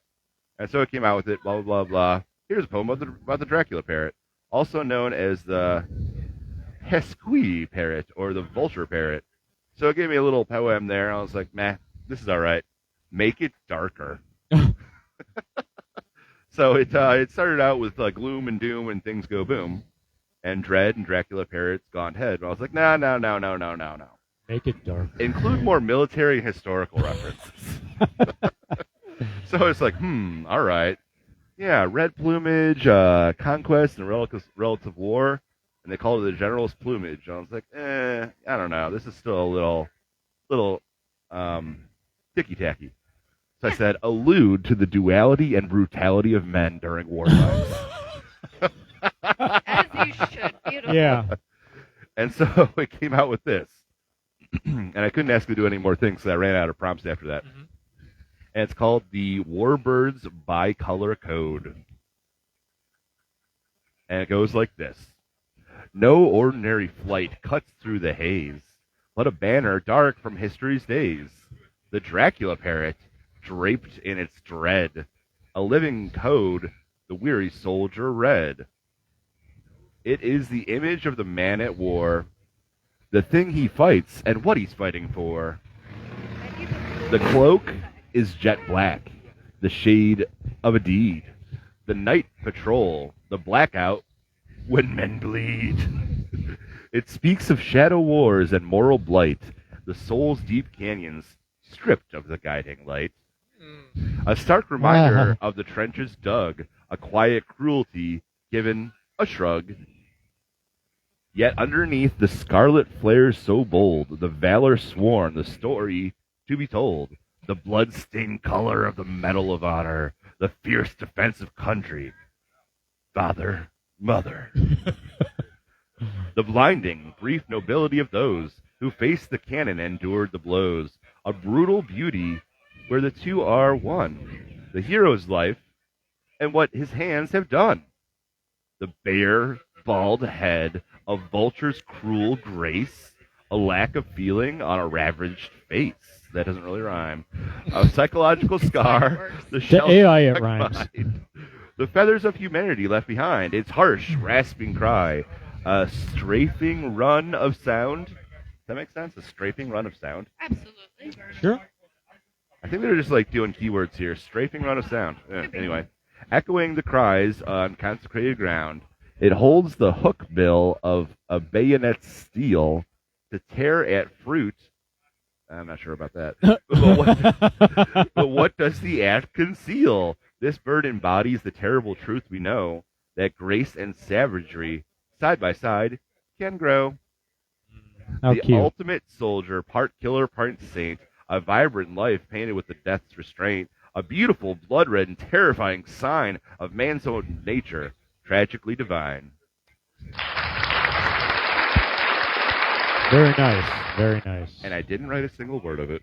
And so it came out with it, blah, blah, blah, blah. Here's a poem about the Dracula parrot, also known as the Hesqui parrot or the vulture parrot. So it gave me a little poem there. I was like, meh, this is all right. Make it darker. So it started out with gloom and doom and things go boom, and dread and Dracula parrots gone head. And I was like, no. Make it dark. Include more military and historical references. So it's like, all right. Yeah, red plumage, conquest and relative war, and they called it the general's plumage. And I was like, I don't know. This is still a little ticky-tacky. So I said, allude to the duality and brutality of men during war times. As you should. Beautiful. Yeah. And so it came out with this. And I couldn't ask it to do any more things, so I ran out of prompts after that. Mm-hmm. And it's called the Warbirds Bicolor Code. And it goes like this. No ordinary flight cuts through the haze, but a banner dark from history's days. The Dracula parrot, draped in its dread, a living code the weary soldier read. It is the image of the man at war, the thing he fights and what he's fighting for. The cloak is jet black, the shade of a deed. The night patrol, the blackout when men bleed. It speaks of shadow wars and moral blight, the soul's deep canyons stripped of the guiding light. A stark reminder of the trenches dug, a quiet cruelty given a shrug. Yet underneath the scarlet flares so bold, the valor sworn, the story to be told, the blood-stained color of the Medal of Honor, the fierce defense of country, father, mother. The blinding, brief nobility of those who faced the cannon and endured the blows, a brutal beauty where the two are one, the hero's life and what his hands have done. The bare, bald head of vulture's cruel grace, a lack of feeling on a ravaged face. That doesn't really rhyme. A psychological scar, the AI it rhymes. Mind. The feathers of humanity left behind, its harsh, rasping cry, a strafing run of sound. Does that make sense? A strafing run of sound? Absolutely. Sure. I think they're just doing keywords here. Strafing run of sound. Anyway, echoing the cries on consecrated ground, it holds the hook bill of a bayonet steel to tear at fruit. I'm not sure about that. But what does the act conceal? This bird embodies the terrible truth we know, that grace and savagery, side by side, can grow. How The cute. ultimate soldier, part killer, part saint, a vibrant life painted with the death's restraint, a beautiful, blood-red, and terrifying sign of man's own nature, tragically divine. Very nice. Very nice. And I didn't write a single word of it.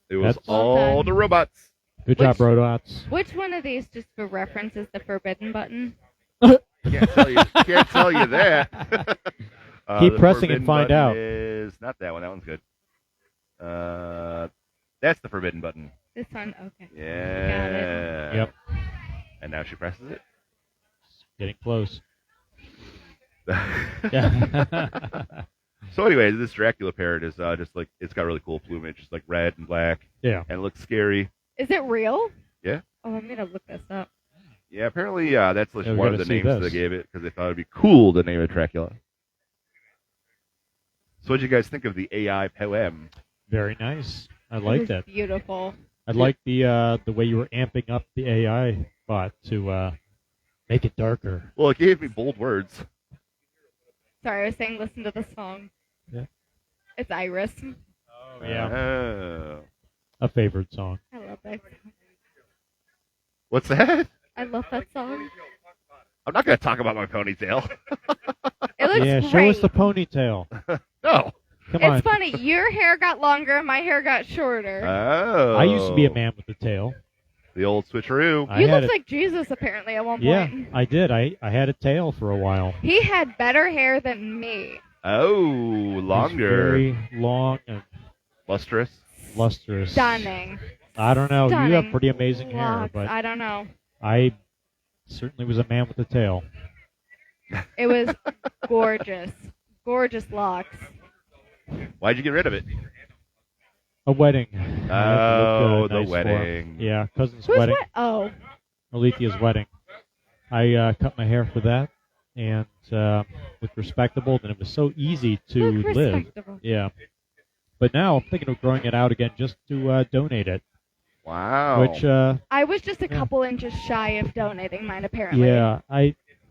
It was That's- all Well done. the robots. Good job, Rodots. Which one of these, just for reference, is the forbidden button? Can't tell you that. Keep The pressing and forbidden find button out. Is not that one. That one's good. That's the forbidden button. This one? Okay. Yeah. Yep. And now she presses it. Getting close. So anyway, this Dracula parrot is just like, it's got really cool plumage, just like red and black. Yeah. And it looks scary. Is it real? Yeah. Oh, I'm going to look this up. Yeah, apparently that's like Yeah, we one of gotta the see names this. they gave it because they thought it'd be cool to name it Dracula. So what did you guys think of the AI poem? Very nice. I liked it. Beautiful. I like the way you were amping up the AI bot to make it darker. Well, it gave me bold words. Sorry, I was saying listen to the song. Yeah. It's Iris. Oh yeah. Oh. A favorite song. I love that song. What's that? I love that song. I'm not going to talk about my ponytail. It looks Yeah, great. show us the ponytail. No. Come on. It's funny. Your hair got longer, my hair got shorter. Oh. I used to be a man with a tail. The old switcheroo. I You had looked it. like Jesus apparently at one Yeah, point. I did. I had a tail for a while. He had better hair than me. Oh, It was longer. very long and Lustrous. lustrous. Stunning. I don't know. You have Stunning pretty amazing hair, locks. but I don't know. I certainly was a man with a tail. It was gorgeous. Gorgeous locks. Why'd you get rid of it? A wedding. I had to Oh, look, the nice for it. wedding. Yeah, cousin's Who's wedding. what? Oh. Alethea's wedding. I cut my hair for that, and looked respectable. And it was so easy to Look live. respectable. Yeah. But now I'm thinking of growing it out again just to donate it. Wow. Which, I was just a Yeah. couple inches shy of donating mine, apparently. yeah,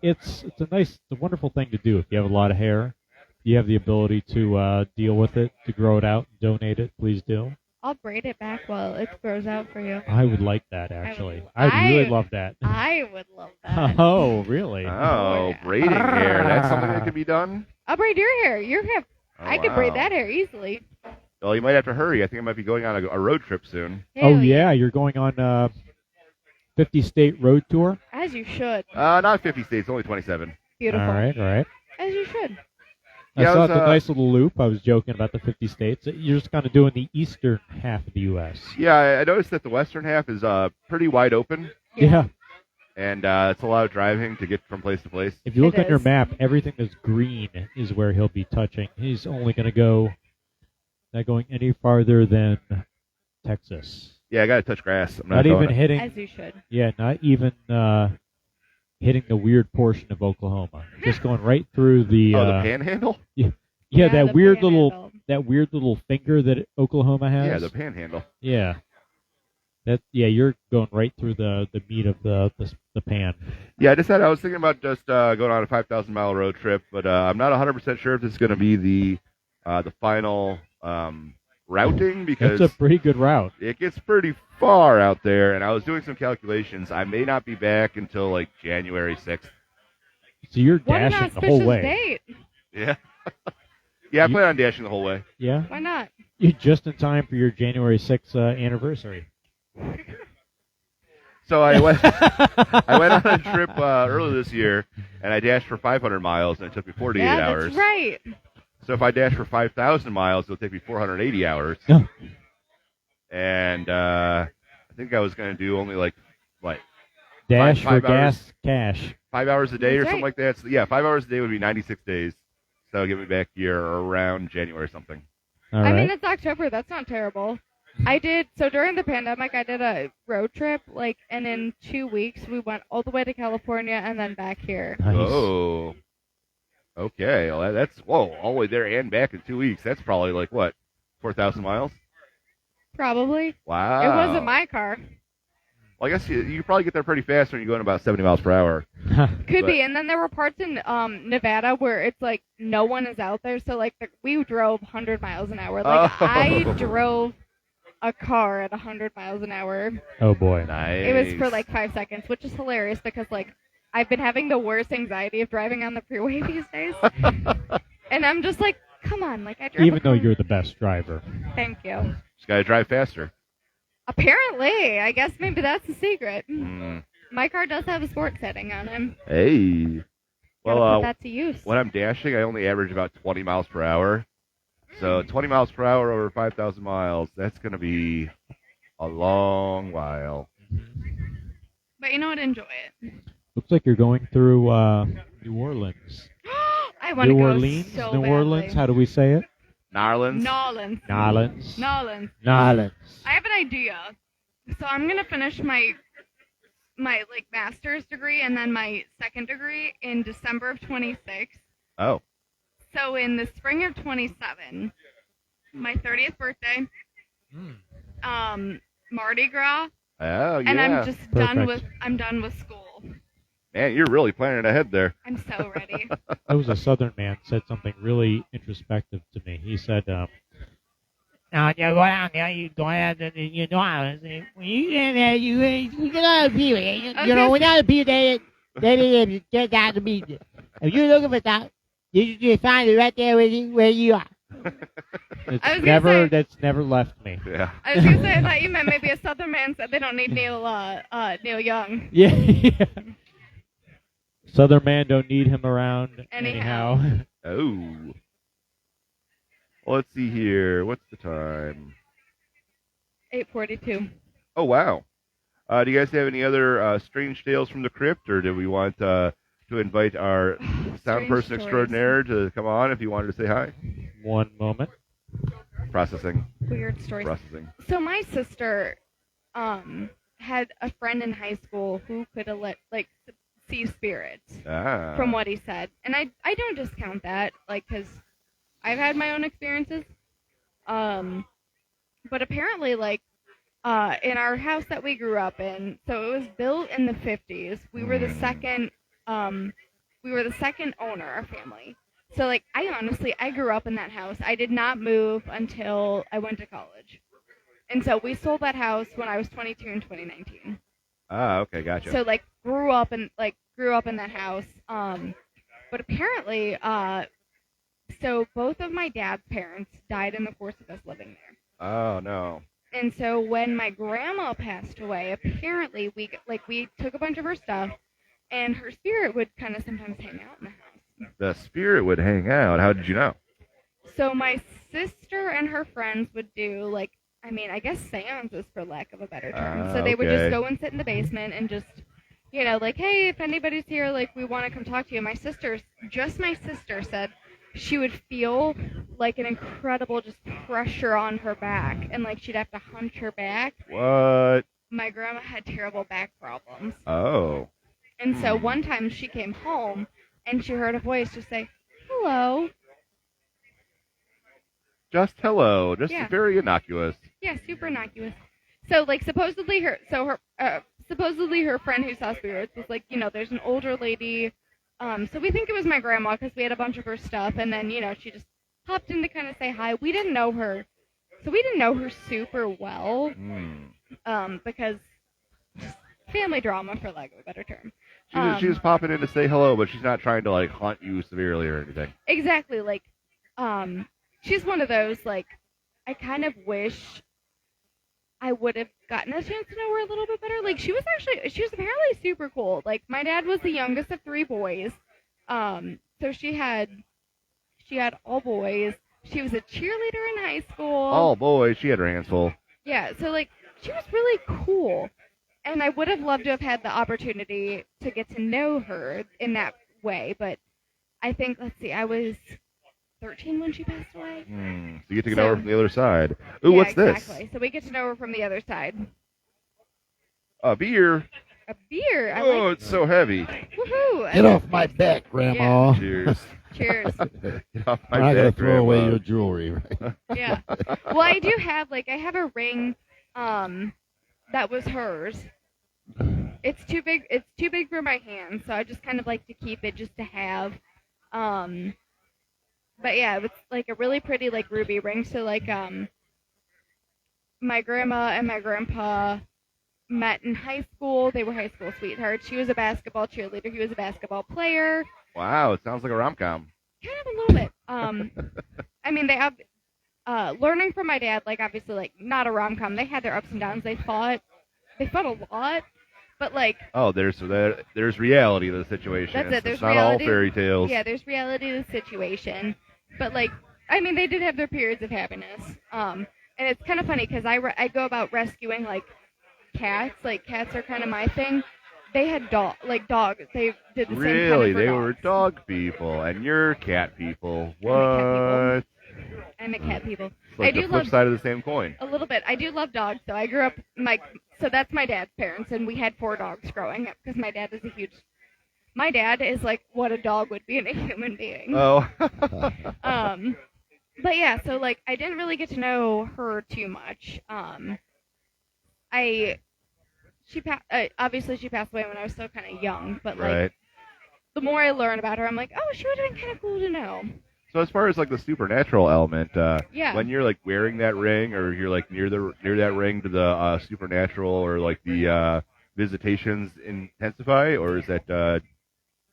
it's a wonderful thing to do if you have a lot of hair. You have the ability to deal with it, to grow it out, donate it. Please do. I'll braid it back while it grows out for you. I would like that actually. I would really love that. I would love that. Oh, really? Oh, yeah. braiding hair. That's something that can be done? I'll braid your hair. Oh, I could braid wow. that hair easily. Well, you might have to hurry. I think I might be going on a road trip soon. Oh Hell yeah, you're going on 50-state road tour. As you should. Not 50 states, only 27. Beautiful. All right. As you should. Yeah, I I saw was, the nice little loop. I was joking about the 50 states. You're just kind of doing the eastern half of the U.S. Yeah, I noticed that the western half is pretty wide open, Yeah. and it's a lot of driving to get from place to place. If you look It on your is. map, everything that's green is where he'll be touching. He's only going to go, not going any farther than Texas. Yeah, I got to touch grass. I'm Not going even hitting. As you should. Yeah, not even hitting the weird portion of Oklahoma. Just going right through the. the panhandle? Yeah, that the weird panhandle. little finger that Oklahoma has. Yeah, the panhandle. Yeah. You're going right through the meat of the pan. Yeah, I was thinking about just going on a 5,000-mile road trip, but I'm not 100% sure if this is going to be the final routing because That's a pretty good route. it gets pretty far out there, and I was doing some calculations. I may not be back until like January 6th. So you're What an dashing the whole auspicious way. date. Yeah. Yeah, I plan on dashing the whole way. Yeah. Why not? You're just in time for your January 6th anniversary. So I went on a trip earlier this year, and I dashed for 500 miles, and it took me 48 Yeah, hours. that's right. So if I dash for 5,000 miles, it'll take me 480 hours. No. And I think I was going to do only like Dash Five for hours. gas, cash. 5 hours a day or That's something right. like that. So, yeah, 5 hours a day would be 96 days. So that'll get me back here around January or something. All I right. mean, it's October. That's not terrible. So during the pandemic, I did a road trip, and in 2 weeks, we went all the way to California and then back here. Nice. Oh. Okay. Well, that's, all the way there and back in 2 weeks. That's probably like, what, 4,000 miles? Probably. Wow. It wasn't my car. Well, I guess you probably get there pretty fast when you're going about 70 miles per hour. Could But- be. And then there were parts in Nevada where it's like no one is out there. So we drove 100 miles an hour. I Oh. drove a car at 100 miles an hour. Oh boy. Nice. It was for 5 seconds, which is hilarious because I've been having the worst anxiety of driving on the freeway these days. And I'm just like, come on, I drove Even a though car. you're the best driver. Thank you. Just got to drive faster. Apparently, I guess maybe that's the secret. Mm. My car does have a sports setting on him. Hey. Gotta Well, put that to use. when I'm dashing, I only average about 20 miles per hour. So 20 miles per hour over 5,000 miles, that's going to be a long while. But you know what? Enjoy it. Looks like you're going through New Orleans. I want to New go Orleans? so New badly. Orleans? How do we say it? Narlands? Nolans. Nolans. Nolans. Nolans. I have an idea. So I'm gonna finish my like master's degree and then my second degree in December of 26. Oh. So in the spring of 27, my 30th birthday, Mardi Gras, Oh, yeah. and I'm just Perfect. done with school. Man, you're really planning ahead there. I'm so ready. There was a Southern man said something really introspective to me. He said, Now, you go down there, you go out to your daughters, and when you get there, you get out of people. You know, when other people, they get down to meet you. If you're looking for that, you just find it right there where you are. that's never left me. Yeah. I was gonna say I thought you meant maybe a Southern man said they don't need Neil Young. Yeah. Southern man don't need him around anyhow. Oh. Well, let's see here. What's the time? 8:42. Oh, wow. Do you guys have any other strange tales from the crypt, or do we want to invite our sound Strange person stories. extraordinaire to come on if you wanted to say hi? One moment. Processing. Weird stories. Processing. So my sister had a friend in high school who could see spirits, Ah. from what he said, and I don't discount that, like, because I've had my own experiences. But apparently, like, in our house that we grew up in, so it was built in the 50s. We were the second. We were the second owner, our family. So, like, I grew up in that house. I did not move until I went to college. And so we sold that house when I was 22 in 2019. Ah, okay, gotcha. So, like, grew up in that house. But apparently, so both of my dad's parents died in the course of us living there. Oh, no. And so when my grandma passed away, apparently we took a bunch of her stuff, and her spirit would kind of sometimes hang out in the house. The spirit would hang out. How did you know? So my sister and her friends would do, like, I guess seances, for lack of a better term. So they would okay. just go and sit in the basement and just, like, hey, if anybody's here, like, we want to come talk to you. My sister said she would feel like an incredible just pressure on her back, and like she'd have to hunch her back. What? My grandma had terrible back problems. Oh. And so one time she came home and she heard a voice just say, hello. Just hello. Just Yeah. very innocuous. Yeah, super innocuous. So, like, supposedly her friend who saw spirits was like, there's an older lady. So we think it was my grandma because we had a bunch of her stuff, and then, she just popped in to kind of say hi. We didn't know her. So we didn't know her super well. Because family drama, for lack of a better term. She was popping in to say hello, but she's not trying to, like, haunt you severely or anything. Exactly. Like, she's one of those, like, I kind of wish I would have gotten a chance to know her a little bit better. Like, she was apparently super cool. Like, my dad was the youngest of 3 boys. So she had all boys. She was a cheerleader in high school. Oh, boy, she had her hands full. Yeah, so, like, she was really cool. And I would have loved to have had the opportunity to get to know her in that way. But I think, I was 13 when she passed away. So you get to know her from the other side. Ooh, yeah, what's exactly. this? So we get to know her from the other side. A beer. A beer. Oh, it's so heavy. Woohoo! Get off my back, Grandma. Cheers. Cheers. Get off my I'm not gonna back, throw away Grandma. your jewelry, right? Yeah. Well, I do have, I have a ring that was hers. It's too big for my hand, so I just kind of like to keep it just to have. But yeah, it's like a really pretty, like, ruby ring. So, like, my grandma and my grandpa met in high school. They were high school sweethearts. She was a basketball cheerleader. He was a basketball player. Wow, it sounds like a rom-com. Kind of a little bit. learning from my dad, like obviously like not a rom-com. They had their ups and downs. They fought a lot, but like there's reality to the situation. that's it. There's It's not reality, all fairy tales. Yeah, there's reality to the situation, but like I mean they did have their periods of happiness. And it's kind of funny because I go about rescuing like cats. Like cats are kind of my thing. They had dogs. They did the same kind Really, of for they dogs. were dog people, and you're cat people. I'm a What? I'm a cat people. It's like I the do flip love side of the same coin. a little bit. I do love dogs. So I grew up so that's my dad's parents, and we had 4 dogs growing up because my dad is like what a dog would be in a human being. Oh. But yeah, so like I didn't really get to know her too much. Obviously she passed away when I was still kind of young, but like Right. the more I learn about her, I'm like, oh, she would have been kind of cool to know. So as far as like the supernatural element, Yeah. when you're like wearing that ring, or you're like near that ring, do the supernatural or like the visitations intensify, or is that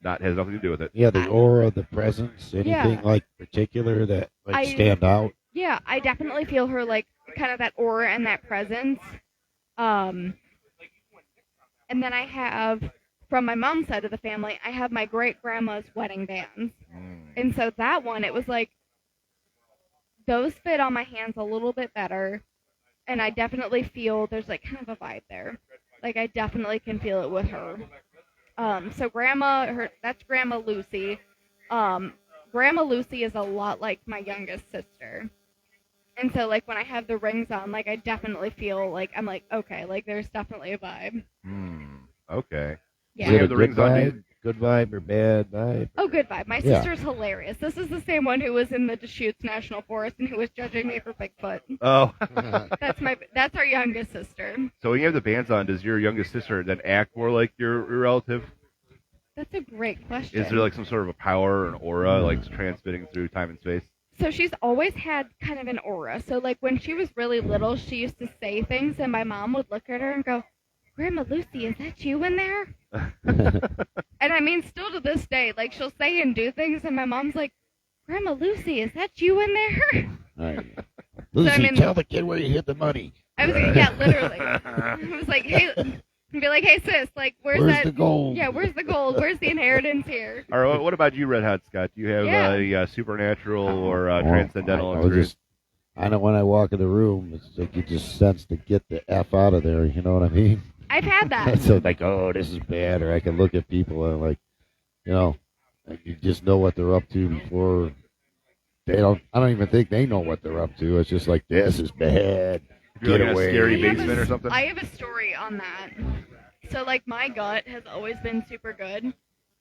not has nothing to do with it? Yeah, the aura, the presence, anything Yeah. like particular that like I- stand out. Yeah, I definitely feel her like kind of that aura and that presence. And then I have from my mom's side of the family, I have my great grandma's wedding bands. And so that one, it was like those fit on my hands a little bit better, and I definitely feel there's like kind of a vibe there. Like I definitely can feel it with her. So that's Grandma Lucy. Grandma Lucy is a lot like my youngest sister. And so like when I have the rings on, like I definitely feel like I'm like, okay, like there's definitely a vibe. Okay. Yeah. Is it have a the good rings on, vibe? Good vibe or bad vibe? Oh, good vibe. My Yeah. sister's hilarious. This is the same one who was in the Deschutes National Forest and who was judging me for Bigfoot. Oh. That's our youngest sister. So when you have the bands on, does your youngest sister then act more like your relative? That's a great question. Is there like some sort of a power or an aura like transmitting through time and space? So she's always had kind of an aura. So like when she was really little, she used to say things, and my mom would look at her and go, "Grandma Lucy, is that you in there?" And I mean, still to this day, like she'll say and do things, and my mom's like, "Grandma Lucy, is that you in there?" All right. Lucy, mean- tell the kid where you hid the money. I was like, yeah, literally. I was like, hey, and be like, hey sis, like where's that? the gold? Yeah, where's the gold? Where's the inheritance here? Or what about you, Red Hot Scott? Do you have Yeah. a supernatural or Well, transcendental I experience? know when I walk in the room, it's like you just sense to get the F out of there. You know what I mean? I've had that. So like, oh, this is bad. Or I can look at people and like, like you just know what they're up to before they don't. I don't even think they know what they're up to. It's just like, this is bad. If you're Get like in a away. scary I have basement or something? I have a story on that. So like my gut has always been super good,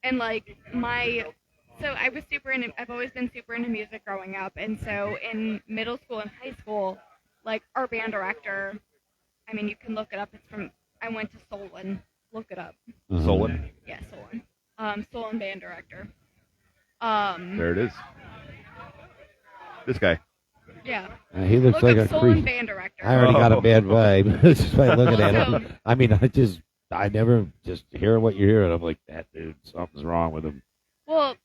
and like I've always been super into music growing up, and so in middle school and high school, like our band director, I mean you can look it up. I went to Solon. Look it up. Uh-huh. Solon? Yeah, Solon. Solon band director. There it is. This guy. Yeah. He looks Look like up a Solon creep. band director. I already got a bad vibe just by looking at Also- him. I mean, I never just hearing what you're hearing. I'm like, that dude, something's wrong with him. Well,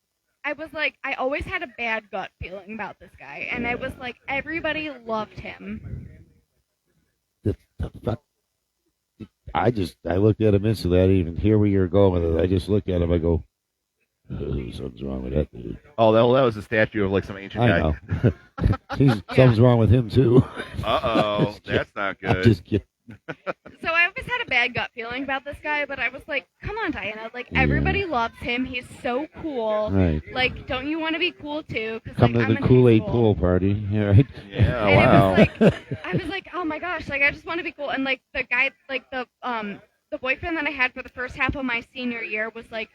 I was like, I always had a bad gut feeling about this guy, and I was like, everybody loved him. The fuck? I looked at him instantly. I didn't even hear where you were going with it. I just looked at him. I go, oh, something's wrong with that dude. Oh, that was a statue of like some ancient I guy. know. Something's wrong with him too. Uh-oh, that's not I'm good. just kidding. So I always had a bad gut feeling about this guy, but I was like, come on, Diana. Like, everybody loves him. He's so cool. Right. Like, don't you want to be cool too? Cause, Come like, to I'm the in Kool-Aid high pool school. party. Yeah, right? Yeah, And wow. it was like, I was like, oh my gosh, like I just want to be cool. And like the guy, like the boyfriend that I had for the first half of my senior year was like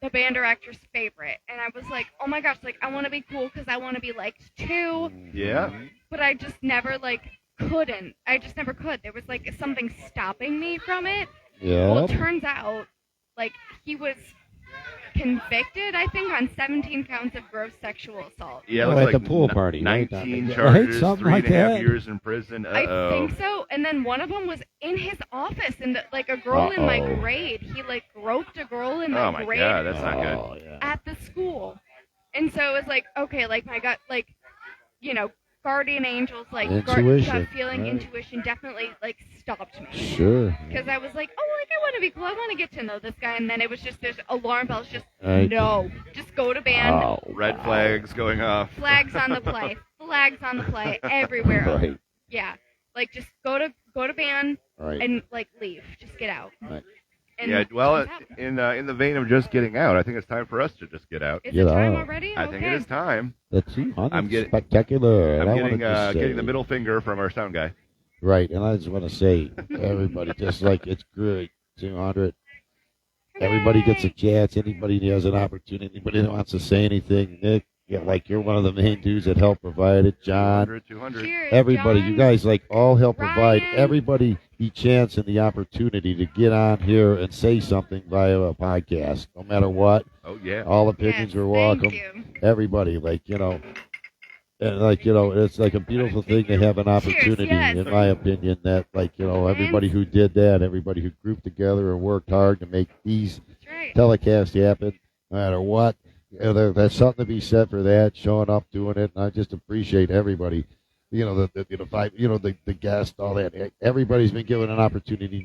the band director's favorite, and I was like, oh my gosh, like I want to be cool because I want to be liked too. Yeah. But I just never like couldn't. I just never could. There was like something stopping me from it. Well, Yeah. it turns out like he was convicted, I think, on 17 counts of gross sexual assault. Yeah, it Oh, looks at like the pool party, right? 19 Right, charges, something 3.5 like that. years in prison. I Uh-oh. think so. And then one of them was in his office, and like a girl in my Uh-oh. grade, he like groped a girl in my Oh my grade god, that's not good. Oh, yeah. at the school. And so it was like, okay, like my gut, like, guardian angels, like Intuition, gut feeling, right. intuition definitely like stopped me. Sure. Because I was like, oh, like I want to be cool. I want to get to know this guy. And then it was just, there's alarm bells. Just, Right. no. Just go to band. Oh, Red wow. flags going off. Flags on the play. Flags on the play everywhere. Right. Yeah. Like, just go to band Right. and, like, leave. Just get out. Right. And Yeah, well, she's out. in the vein of just getting out, I think it's time for us to just get out. Is Get it time out. already? I think it Okay. is time. The 200 I'm getting- spectacular. and I I'm wanted to getting the say- middle finger from our sound guy. Right, and I just want to say, everybody, just like it's great, 200. Everybody gets a chance. Anybody who has an opportunity. Anybody that wants to say anything. Nick, yeah, like you're one of the main dudes that help provide it. John, 200. Cheers, everybody, John. you guys like all help provide Ryan. everybody the chance and the opportunity to get on here and say something via a podcast, no matter what. Oh, yeah. All opinions Yes, are welcome. Thank you. Everybody, like, and like, it's like a beautiful thing to have an opportunity, yes. in my opinion, that like, everybody who did that, everybody who grouped together and worked hard to make these That's right. telecasts happen, no matter what. There's something to be said for that, showing up, doing it, and I just appreciate everybody. The guest, all that. Everybody's been given an opportunity.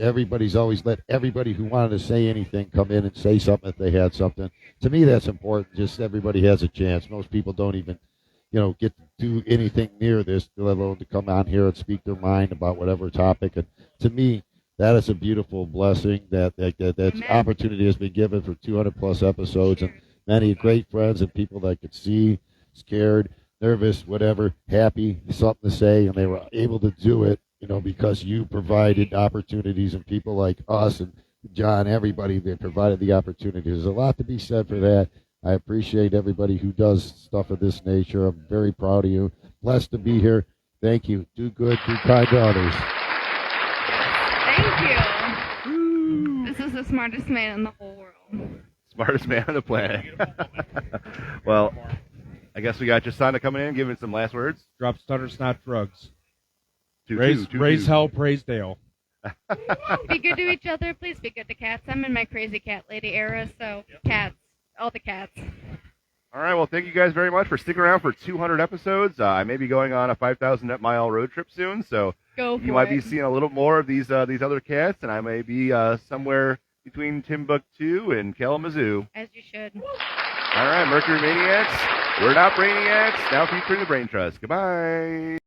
Everybody's always let everybody who wanted to say anything come in and say something if they had something. To me, that's important. Just everybody has a chance. Most people don't even, get to do anything near this, let alone to come on here and speak their mind about whatever topic. And to me, that is a beautiful blessing that Amen. opportunity has been given for 200 plus episodes, and many great friends and people that I could see, scared, nervous, whatever, happy, something to say, and they were able to do it, because you provided opportunities, and people like us and John, everybody that provided the opportunity. There's a lot to be said for that. I appreciate everybody who does stuff of this nature. I'm very proud of you. Blessed to be here. Thank you. Do good, do kind to others. Thank you. This is the smartest man in the whole world. Smartest man on the planet. Well, I guess we got Jasana coming in, giving some last words. Drop stutters, not drugs. Two, Raise two, two. hell, praise Dale. Be good to each other. Please be good to cats. I'm in my crazy cat lady era, so cats. All the cats. All right, well, thank you guys very much for sticking around for 200 episodes. I may be going on a 5,000 net mile road trip soon, so Go for you might it. be seeing a little more of these other cats, and I may be somewhere between Timbuktu and Kalamazoo. As you should. All right, Mercury Maniacs, we're not Brainiacs, now featuring the Brain Trust. Goodbye.